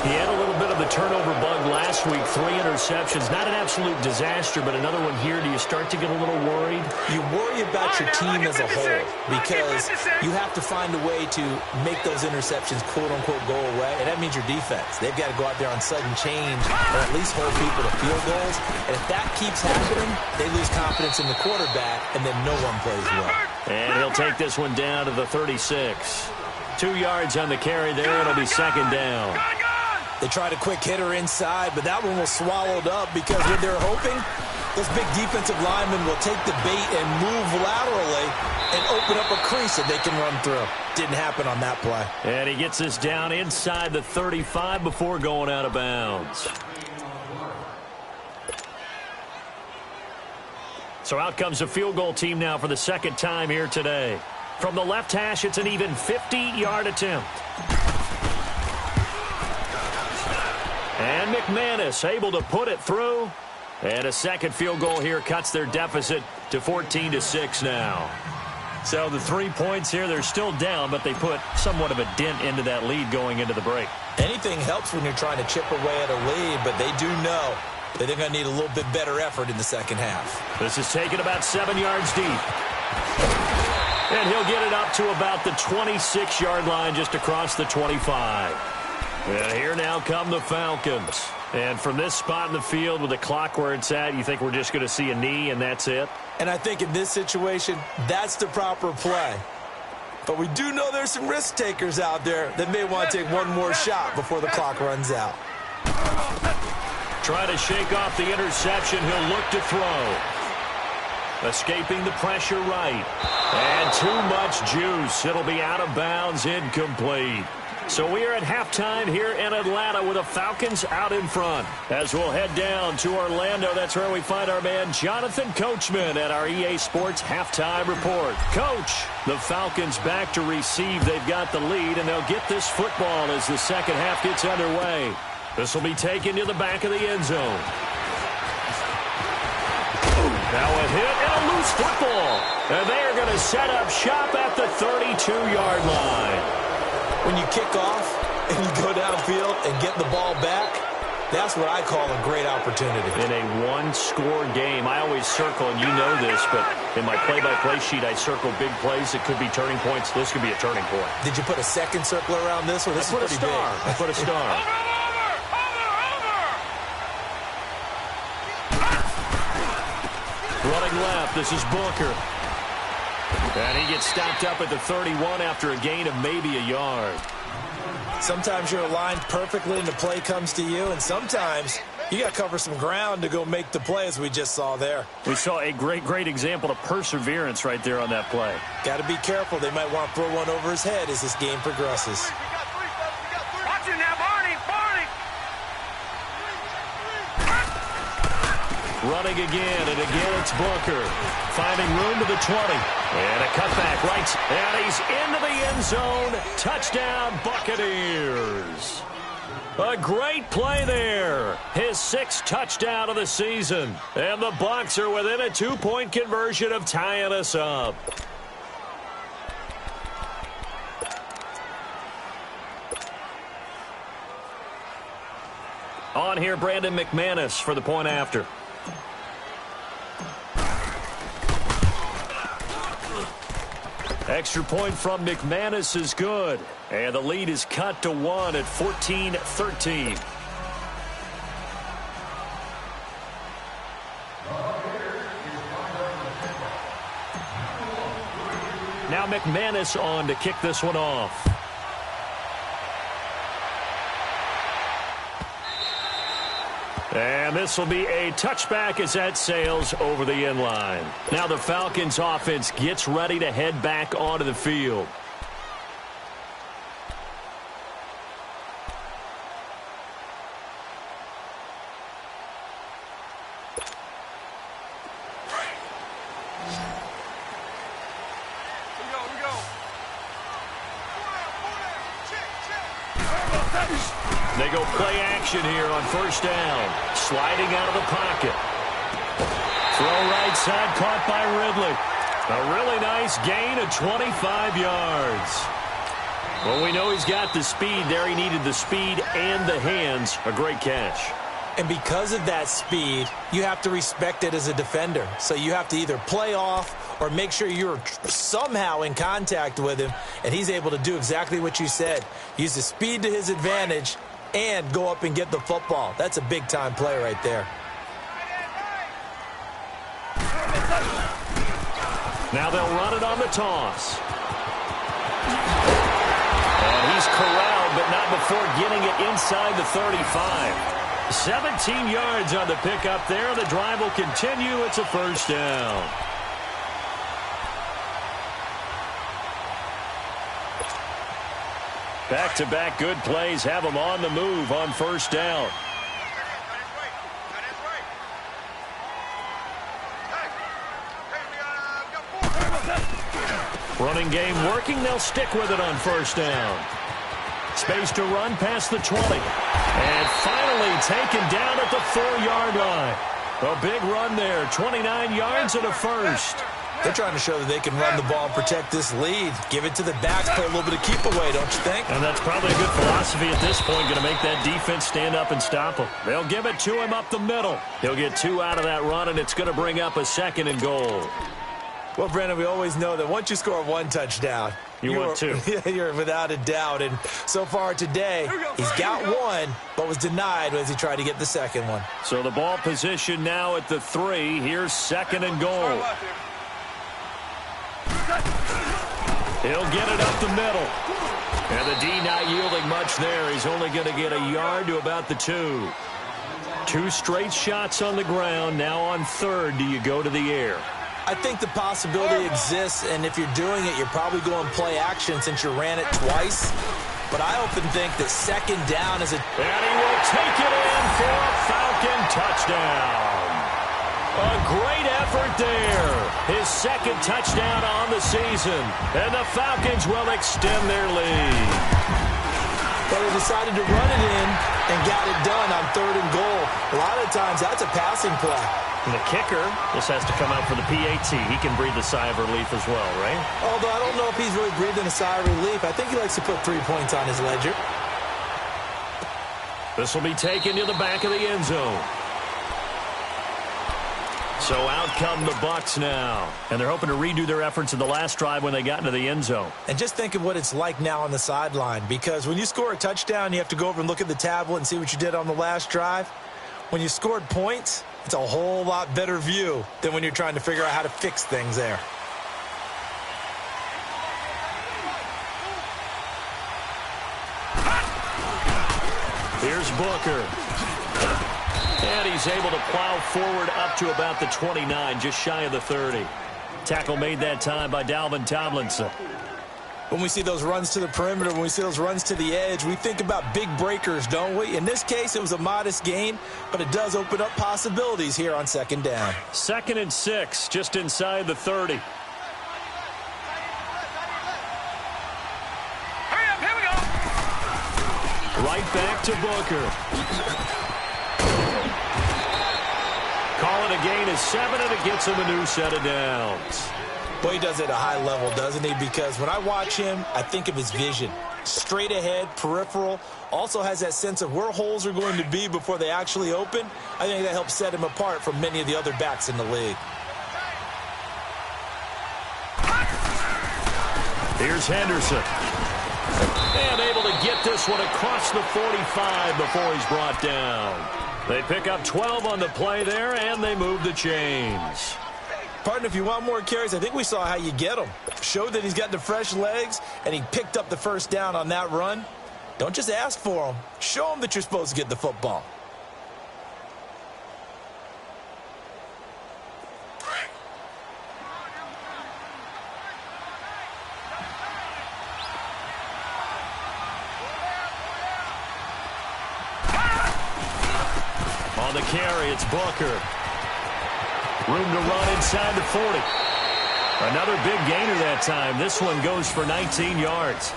He had a little bit of the turnover bug last week. 3 interceptions. Not an absolute disaster, but another one here. Do you start to get a little worried? You worry about your team as a whole because you have to find a way to make those interceptions, quote-unquote, go away. And that means your defense. They've got to go out there on sudden change or at least hold people to field goals. And if that keeps happening, they lose confidence in the quarterback, and then no one plays well. And he'll take this one down to the 36. 2 yards on the carry there. It'll be 2nd down. They tried a quick hitter inside, but that one was swallowed up because what they're hoping, this big defensive lineman will take the bait and move laterally and open up a crease that they can run through. Didn't happen on that play. And he gets this down inside the 35 before going out of bounds. So out comes a field goal team now for the second time here today. From the left hash, it's an even 50-yard attempt. And McManus able to put it through. And a second field goal here cuts their deficit to 14-6 now. So the 3 points here, they're still down, but they put somewhat of a dent into that lead going into the break. Anything helps when you're trying to chip away at a lead, but they do know that they're going to need a little bit better effort in the second half. This is taken about 7 yards deep. And he'll get it up to about the 26-yard line just across the 25. And here now come the Falcons. And from this spot in the field with the clock where it's at, you think we're just going to see a knee and that's it? And I think in this situation, that's the proper play. But we do know there's some risk takers out there that may want to take one more shot before the clock runs out. Trying to shake off the interception. He'll look to throw. Escaping the pressure right. And too much juice. It'll be out of bounds, incomplete. So we are at halftime here in Atlanta with the Falcons out in front. As we'll head down to Orlando, that's where we find our man Jonathan Coachman at our EA Sports Halftime Report. Coach, the Falcons back to receive. They've got the lead, and they'll get this football as the second half gets underway. This will be taken to the back of the end zone. Now a hit and a loose football. And they are going to set up shop at the 32-yard line. When you kick off and you go downfield and get the ball back, that's what I call a great opportunity. In a one-score game, I always circle, and you know this, but in my play-by-play sheet, I circle big plays that could be turning points. This could be a turning point. Did you put a second circle around this one? This is pretty big. I put a star. Running left, this is Booker. And he gets stopped up at the 31 after a gain of maybe a yard. Sometimes you're aligned perfectly and the play comes to you, and sometimes you got to cover some ground to go make the play, as we just saw there. We saw a great example of perseverance right there on that play. Got to be careful. They might want to throw one over his head as this game progresses. Watch it now, Barney! Running again, and again it's Booker. Finding room to the 20. And a cutback right. And he's into the end zone. Touchdown, Buccaneers. A great play there. His 6th touchdown of the season. And the Bucs are within a 2-point conversion of tying us up. On here, Brandon McManus for the point after. Extra point from McManus is good. And the lead is cut to 1 at 14-13. Now McManus on to kick this one off. And this will be a touchback as that sails over the end line. Now the Falcons offense gets ready to head back onto the field. They go play action here on first down. Sliding out of the pocket. Throw right side caught by Ridley. A really nice gain of 25 yards. Well, we know he's got the speed there. He needed the speed and the hands. A great catch. And because of that speed, you have to respect it as a defender. So you have to either play off or make sure you're somehow in contact with him, and he's able to do exactly what you said. Use the speed to his advantage and go up and get the football. That's a big-time play right there. Now they'll run it on the toss. And he's corralled, but not before getting it inside the 35. 17 yards on the pickup there. The drive will continue. It's a first down. Back-to-back good plays have them on the move on first down. Running game working. They'll stick with it on first down. Space to run past the 20. And finally taken down at the 4-yard line. A big run there. 29 yards and a first. They're trying to show that they can run the ball and protect this lead. Give it to the backs, play a little bit of keep away, don't you think? And that's probably a good philosophy at this point, going to make that defense stand up and stop him. They'll give it to him up the middle. He'll get 2 out of that run, and it's going to bring up a 2nd and goal. Well, Brandon, we always know that once you score 1 touchdown, you want 2. You're without a doubt. And so far today, he's got 1, but was denied as he tried to get the 2nd one. So the ball position now at the 3. Here's 2nd and goal. He'll get it up the middle. And the D not yielding much there. He's only going to get a yard to about the 2. 2 straight shots on the ground. Now on 3rd, do you go to the air? I think the possibility exists, and if you're doing it, you're probably going play action since you ran it twice. But I often think that 2nd down is a... And he will take it in for a Falcon touchdown. A great effort there. His 2nd touchdown on the season. And the Falcons will extend their lead. But he decided to run it in and got it done on 3rd and goal. A lot of times that's a passing play. And the kicker just has to come out for the PAT. He can breathe a sigh of relief as well, right? Although I don't know if he's really breathing a sigh of relief. I think he likes to put 3 points on his ledger. This will be taken to the back of the end zone. So out come the Bucs now. And they're hoping to redo their efforts in the last drive when they got into the end zone. And just think of what it's like now on the sideline. Because when you score a touchdown, you have to go over and look at the tablet and see what you did on the last drive. When you scored points, it's a whole lot better view than when you're trying to figure out how to fix things there. Here's Booker. And he's able to plow forward up to about the 29, just shy of the 30. Tackle made that time by Dalvin Tomlinson. When we see those runs to the perimeter, when we see those runs to the edge, we think about big breakers, don't we? In this case, it was a modest gain, but it does open up possibilities here on 2nd down. 2nd and 6, just inside the 30. Hurry up, here we go. Right back to Booker. Calling a gain of 7, and it gets him a new set of downs. Boy, he does it at a high level, doesn't he? Because when I watch him, I think of his vision. Straight ahead, peripheral, also has that sense of where holes are going to be before they actually open. I think that helps set him apart from many of the other backs in the league. Here's Henderson. And able to get this one across the 45 before he's brought down. They pick up 12 on the play there, and they move the chains. Partner, if you want more carries, I think we saw how you get him. Showed that he's got the fresh legs, and he picked up the first down on that run. Don't just ask for him. Show him that you're supposed to get the football. On the carry, it's Booker. Room to run inside the 40. Another big gainer that time. This one goes for 19 yards.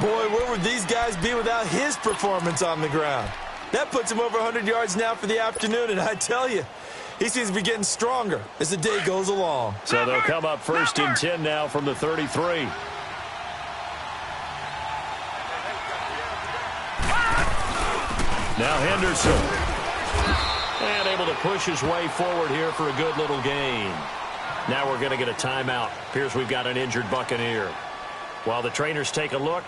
Boy, where would these guys be without his performance on the ground? That puts him over 100 yards now for the afternoon, and I tell you, he seems to be getting stronger as the day goes along. So they'll come up 1st and 10 now from the 33. Now Henderson. And able to push his way forward here for a good little gain. Now we're going to get a timeout. Appears we've got an injured Buccaneer. While the trainers take a look,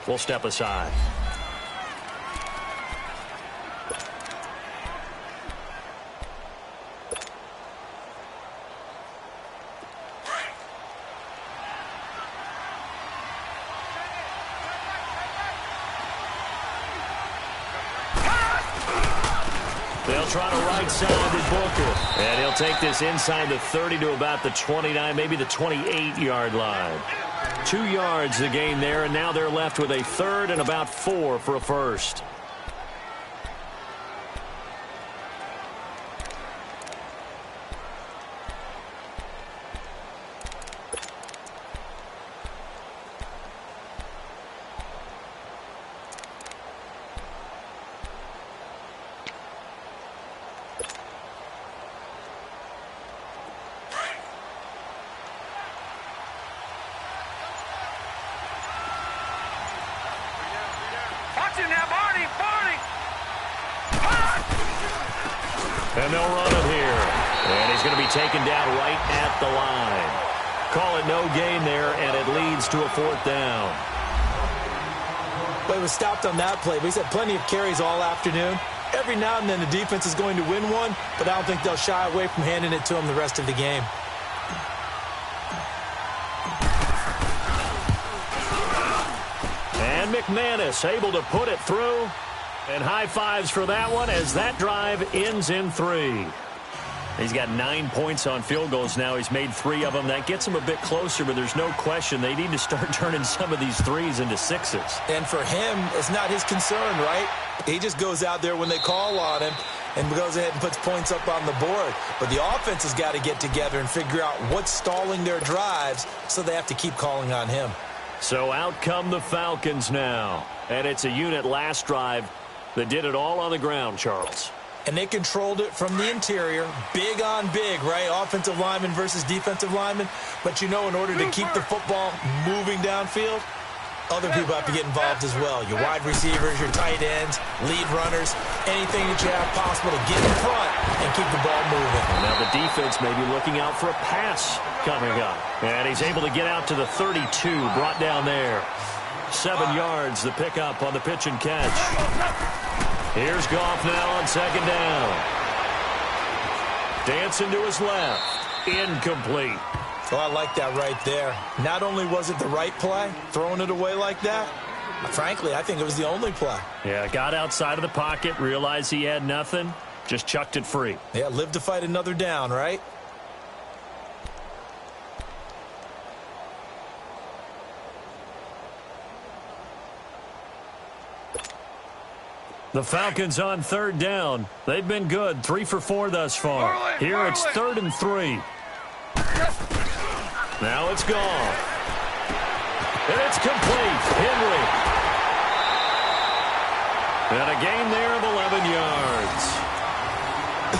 we'll step aside. They'll try to right side with Booker. And he'll take this inside the 30 to about the 29, maybe the 28-yard line. 2 yards the gain there, and now they're left with a 3rd and about 4 for a first. And they'll run it here. And he's going to be taken down right at the line. Call it no gain there, and it leads to a 4th down. Well, he was stopped on that play, but he's had plenty of carries all afternoon. Every now and then the defense is going to win one, but I don't think they'll shy away from handing it to him the rest of the game. And McManus able to put it through. And high fives for that one as that drive ends in 3. He's got 9 points on field goals now. He's made 3 of them. That gets him a bit closer, but there's no question they need to start turning some of these 3s into 6s. And for him, it's not his concern, right? He just goes out there when they call on him and goes ahead and puts points up on the board. But the offense has got to get together and figure out what's stalling their drives, so they have to keep calling on him. So out come the Falcons now. And it's a unit last drive that did it all on the ground, Charles. And they controlled it from the interior, big on big, right? Offensive lineman versus defensive lineman. But, you know, in order to keep the football moving downfield, other people have to get involved as well. Your wide receivers, your tight ends, lead runners, anything that you have possible to get in front and keep the ball moving. Now the defense may be looking out for a pass coming up. And he's able to get out to the 32, brought down there. 7 yards, the pickup on the pitch and catch. Here's Goff now on 2nd down. Dancing to his left. Incomplete. Oh, I like that right there. Not only was it the right play, throwing it away like that, frankly, I think it was the only play. Yeah, got outside of the pocket, realized he had nothing, just chucked it free. Yeah, live to fight another down, right? The Falcons on 3rd down. They've been good, 3 for 4 thus far. Here it's 3rd and 3. Now it's gone. And it's complete. Henry. And a gain there of 11 yards.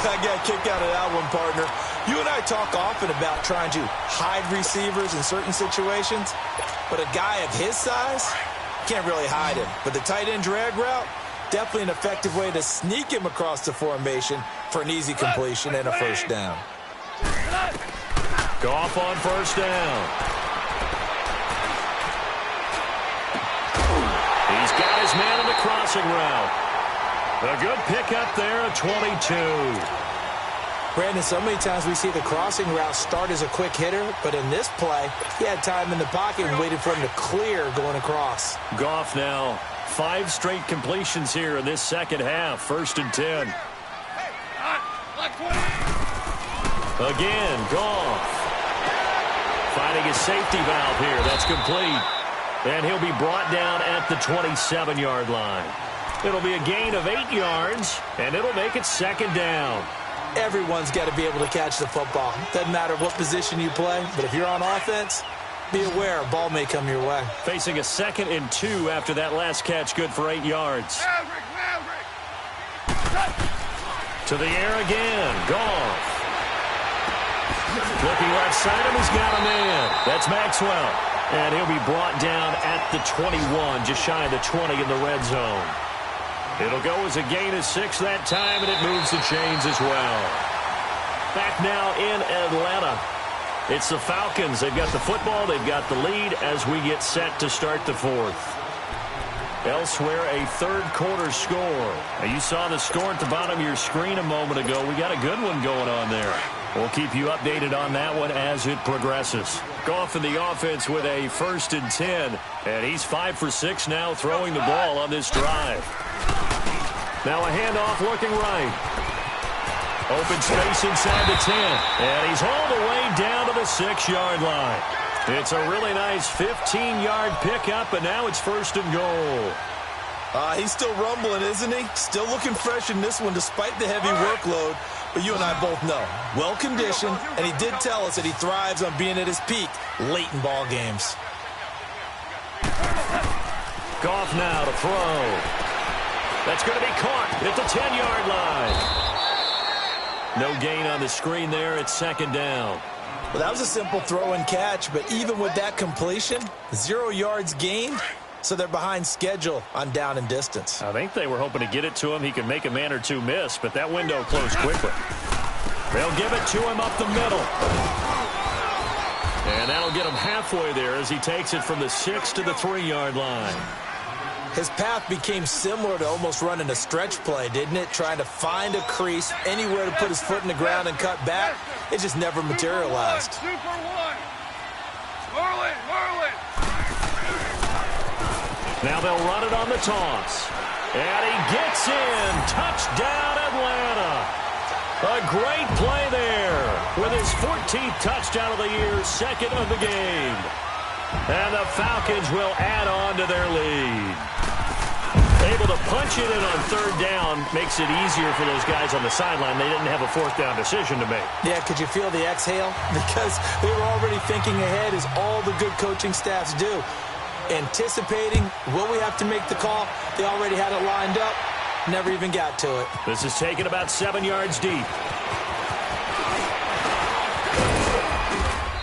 I got a kick out of that one, partner. You and I talk often about trying to hide receivers in certain situations, but a guy of his size can't really hide him. But the tight end drag route, definitely an effective way to sneak him across the formation for an easy completion and a 1st down. Goff on 1st down. He's got his man on the crossing route. A good pickup there at 22. Brandon, so many times we see the crossing route start as a quick hitter, but in this play, he had time in the pocket and waited for him to clear going across. Goff now 5 straight completions here in this 2nd half. 1st and 10. Again, Goff. Finding his safety valve here. That's complete. And he'll be brought down at the 27-yard line. It'll be a gain of 8 yards, and it'll make it 2nd down. Everyone's got to be able to catch the football. Doesn't matter what position you play, but if you're on offense, be aware a ball may come your way. Facing a 2nd and 2 after that last catch, good for 8 yards. To the air again. Goff. Looking left side of him, he's got a man. That's Maxwell. And he'll be brought down at the 21, just shy of the 20 in the red zone. It'll go as a gain of 6 that time, and it moves the chains as well. Back now in Atlanta. It's the Falcons. They've got the football. They've got the lead as we get set to start the 4th. Elsewhere, a 3rd quarter score. Now, you saw the score at the bottom of your screen a moment ago. We got a good one going on there. We'll keep you updated on that one as it progresses. Goff in the offense with a 1st and 10. And he's 5 for 6 now throwing the ball on this drive. Now a handoff looking right. Open space inside the 10. And he's all the way down to the 6-yard line. It's a really nice 15-yard pickup, and now it's 1st and goal. He's still rumbling, isn't he? Still looking fresh in this one despite the heavy workload. But you and I both know, well-conditioned, and he did tell us that he thrives on being at his peak late in ball games. Goff now to throw. That's going to be caught at the 10-yard line. No gain on the screen there. It's 2nd down. Well, that was a simple throw and catch, but even with that completion, 0 yards gained, so they're behind schedule on down and distance. I think they were hoping to get it to him. He could make a man or two miss, but that window closed quickly. They'll give it to him up the middle. And that'll get him halfway there as he takes it from the 6 to the 3-yard line. His path became similar to almost running a stretch play, didn't it? Trying to find a crease, anywhere to put his foot in the ground and cut back. It just never materialized. 2 for 1. Whirl it, whirl it. Now they'll run it on the toss. And he gets in. Touchdown, Atlanta. A great play there with his 14th touchdown of the year, second of the game. And the Falcons will add on to their lead. Able to punch it in on third down makes it easier for those guys on the sideline. They didn't have a fourth down decision to make. Yeah, could you feel the exhale? Because they were already thinking ahead, as all the good coaching staffs do. Anticipating, will we have to make the call? They already had it lined up. Never even got to it. This is taken about 7 yards deep.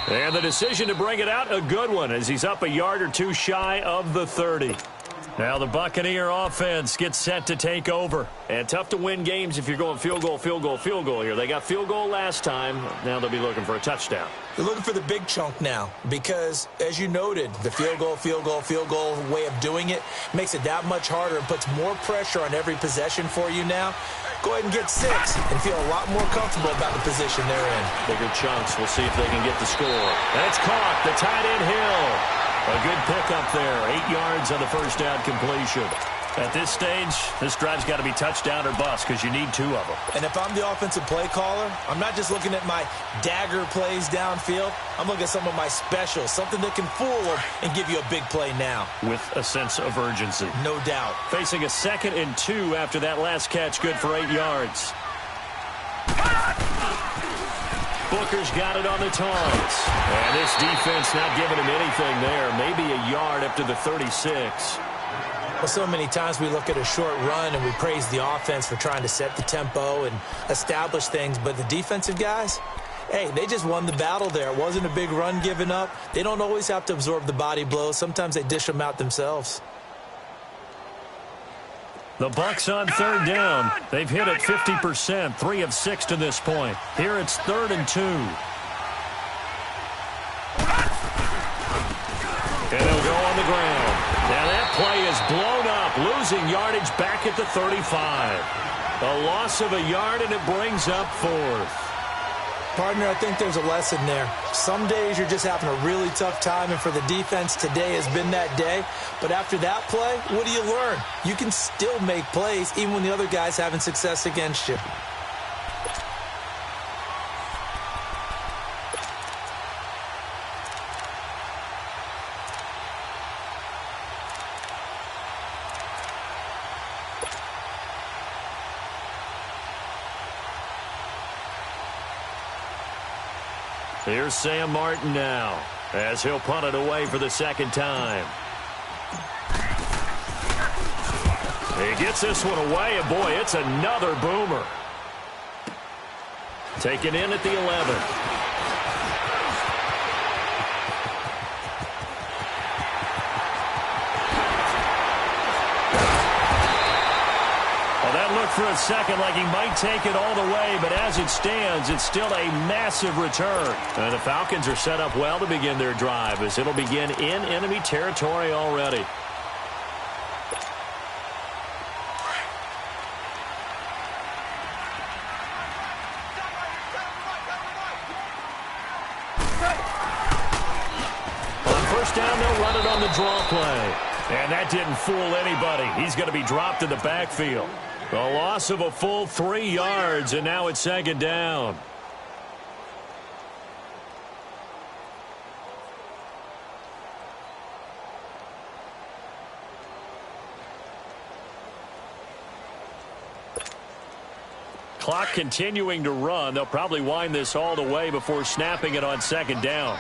And the decision to bring it out, a good one, as he's up a yard or two shy of the 30. Now the Buccaneer offense gets set to take over. And tough to win games if you're going field goal, field goal, field goal here. They got field goal last time. Now they'll be looking for a touchdown. They're looking for the big chunk now because, as you noted, the field goal, field goal, field goal way of doing it makes it that much harder and puts more pressure on every possession for you now. Go ahead and get 6 and feel a lot more comfortable about the position they're in. Bigger chunks. We'll see if they can get the score. And it's caught. The tight end Hill. A good pickup there. 8 yards on the first down completion. At this stage, this drive's got to be touchdown or bust because you need 2 of them. And if I'm the offensive play caller, I'm not just looking at my dagger plays downfield. I'm looking at some of my specials, something that can fool them and give you a big play now. With a sense of urgency. No doubt. Facing a 2nd and 2 after that last catch, good for 8 yards. Booker's got it on the taunts. And this defense not giving him anything there. Maybe a yard up to the 36. Well, so many times we look at a short run and we praise the offense for trying to set the tempo and establish things. But the defensive guys, hey, they just won the battle there. It wasn't a big run given up. They don't always have to absorb the body blows. Sometimes they dish them out themselves. The Bucs on third down. They've hit it 50%, 3 of 6 to this point. Here it's 3rd and 2. And they'll go on the ground. Now that play is blown up, losing yardage back at the 35. A loss of a yard, and it brings up 4th. Partner, I think there's a lesson there. Some days you're just having a really tough time, and for the defense, today has been that day. But after that play, what do you learn? You can still make plays even when the other guy's having success against you. Here's Sam Martin now, as he'll punt it away for the 2nd time. He gets this one away, and boy, it's another boomer. Taken in at the 11. For a second like he might take it all the way, but as it stands, it's still a massive return. And the Falcons are set up well to begin their drive, as it'll begin in enemy territory already. On first down, they'll run it on the draw play. And that didn't fool anybody. He's going to be dropped in the backfield. A loss of a full 3 yards, and now it's 2nd down. Clock continuing to run. They'll probably wind this all the way before snapping it on 2nd down.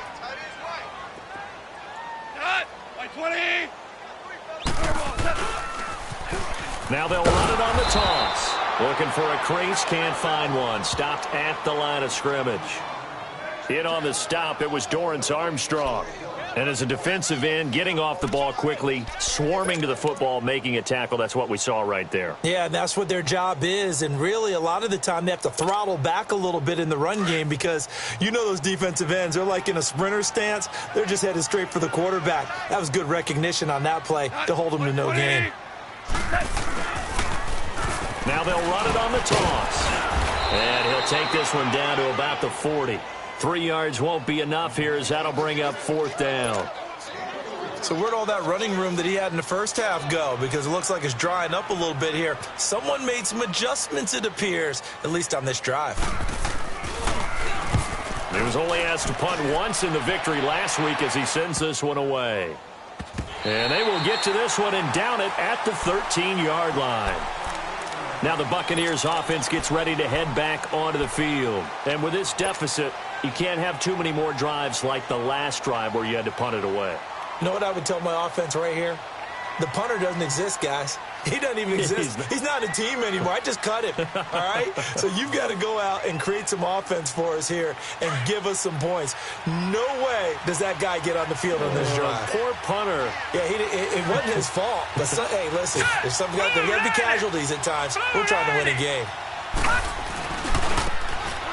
Cut! By 20! Now they'll run it on the toss. Looking for a crease, can't find one. Stopped at the line of scrimmage. In on the stop, it was Dorrance Armstrong. And as a defensive end, getting off the ball quickly, swarming to the football, making a tackle, that's what we saw right there. Yeah, and that's what their job is. And really, a lot of the time, they have to throttle back a little bit in the run game because you know those defensive ends, they're like in a sprinter stance. They're just headed straight for the quarterback. That was good recognition on that play to hold them to no gain. Now they'll run it on the toss. And he'll take this one down to about the 40. 3 yards won't be enough here as that'll bring up 4th down. So where'd all that running room that he had in the first half go? Because it looks like it's drying up a little bit here. Someone made some adjustments, it appears, at least on this drive. He was only asked to punt once in the victory last week as he sends this one away. And they will get to this one and down it at the 13-yard line. Now the Buccaneers offense gets ready to head back onto the field. And with this deficit, you can't have too many more drives like the last drive where you had to punt it away. You know what I would tell my offense right here? The punter doesn't exist, guys. He doesn't even exist. He's not a team anymore. I just cut him, all right? So you've got to go out and create some offense for us here and give us some points. No way does that guy get on the field on this drive. Poor punter. Yeah, it wasn't his fault. But hey, listen, there's got to be casualties at times. We're trying to win a game.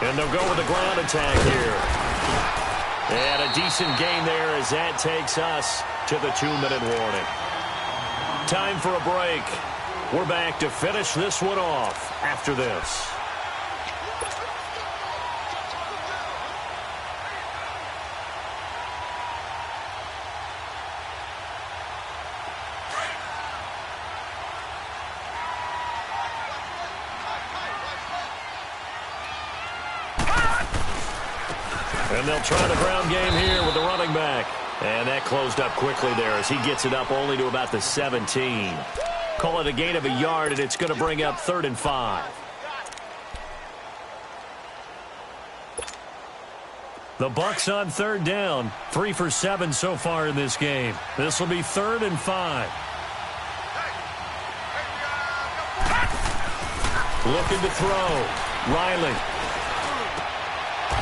And they'll go with the ground attack here. And a decent gain there as that takes us to the 2-minute warning. Time for a break. We're back to finish this one off after this. And they'll try the ground game here with the running back. And that closed up quickly there as he gets it up only to about the 17. Call it a gain of a yard, and it's going to bring up 3rd and 5. The Bucs on 3rd down. 3 for 7 so far in this game. This will be 3rd and 5. Looking to throw. Riley.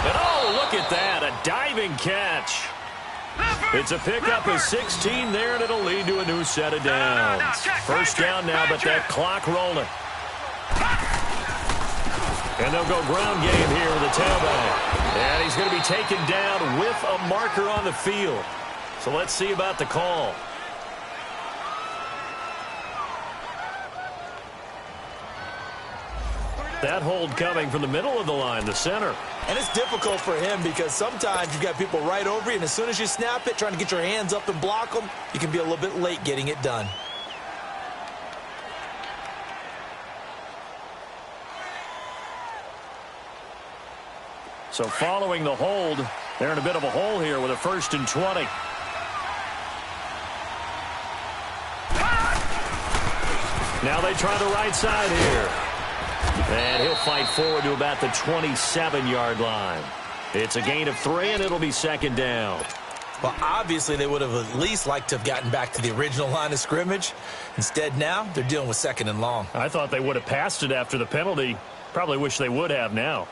And oh, look at that. A diving catch. It's a pickup of 16 there, and it'll lead to a new set of downs. 1st down now, but that clock rolling. And they'll go ground game here with the tailback. And he's going to be taken down with a marker on the field. So let's see about the call. That hold coming from the middle of the line, the center. And it's difficult for him because sometimes you've got people right over you, and as soon as you snap it, trying to get your hands up and block them, you can be a little bit late getting it done. So following the hold, they're in a bit of a hole here with a 1st and 20. Now they try the right side here. And he'll fight forward to about the 27-yard line. It's a gain of 3, and it'll be 2nd down. Well, obviously, they would have at least liked to have gotten back to the original line of scrimmage. Instead, now they're dealing with 2nd and long. I thought they would have passed it after the penalty. Probably wish they would have now.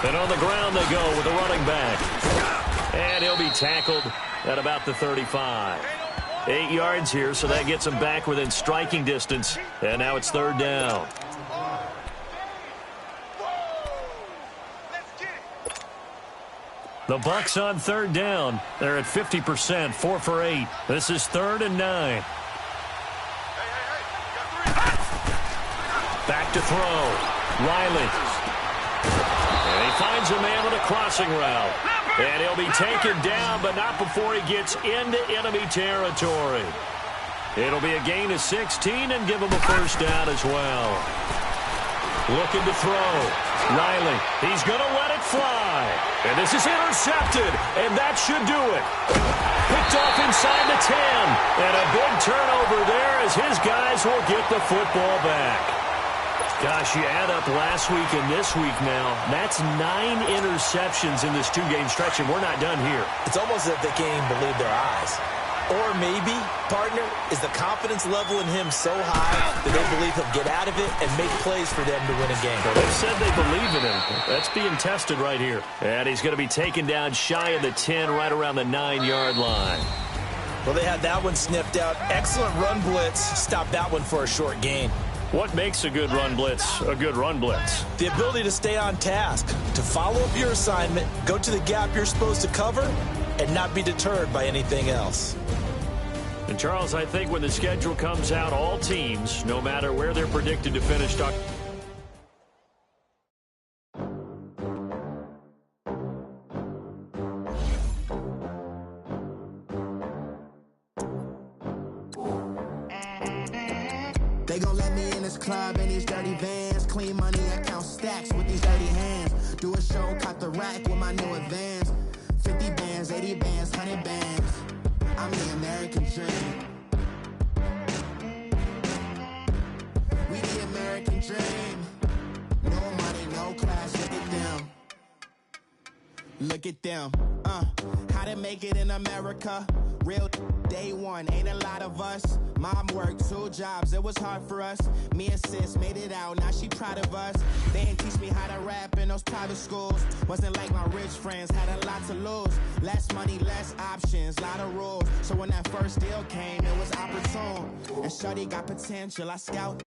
And on the ground they go with the running back. And he'll be tackled at about the 35. 8 yards here, so that gets him back within striking distance. And now it's 3rd down. The Bucs on 3rd down. They're at 50%, 4 for 8. This is 3rd and 9. Back to throw. Riley. And he finds a man with a crossing route. And he'll be taken down, but not before he gets into enemy territory. It'll be a gain of 16 and give him a 1st down as well. Looking to throw. Riley, he's going to let it fly. And this is intercepted, and that should do it. Picked off inside the 10. And a big turnover there as his guys will get the football back. Gosh, you add up last week and this week now, that's 9 interceptions in this 2-game stretch, and we're not done here. It's almost as if they can't even believe their eyes. Or maybe, partner, is the confidence level in him so high that they believe he'll get out of it and make plays for them to win a game. Well, they said they believe in him. That's being tested right here. And he's going to be taken down shy of the 10, right around the 9-yard line. Well, they had that one sniffed out. Excellent run blitz. Stop that one for a short gain. What makes a good run blitz a good run blitz? The ability to stay on task, to follow up your assignment, go to the gap you're supposed to cover, and not be deterred by anything else. And, Charles, I think when the schedule comes out, all teams, no matter where they're predicted to finish, They gon' let me in this club in these dirty vans. Clean money, I count stacks with these dirty hands. Do a show, caught the rack with my new advance. 50 bands, 80 bands, 100 bands. I'm the American dream. We the American dream. No money, no class, look at them. Look at them. How to make it in America. Real day one, ain't a lot of us. Mom worked 2 jobs, it was hard for us. Me and sis made it out, now she proud of us. They ain't teach me how to rap in those private schools. Wasn't like my rich friends, had a lot to lose. Less money, less options, lot of rules. So when that first deal came, it was opportune. And shorty got potential, I scout.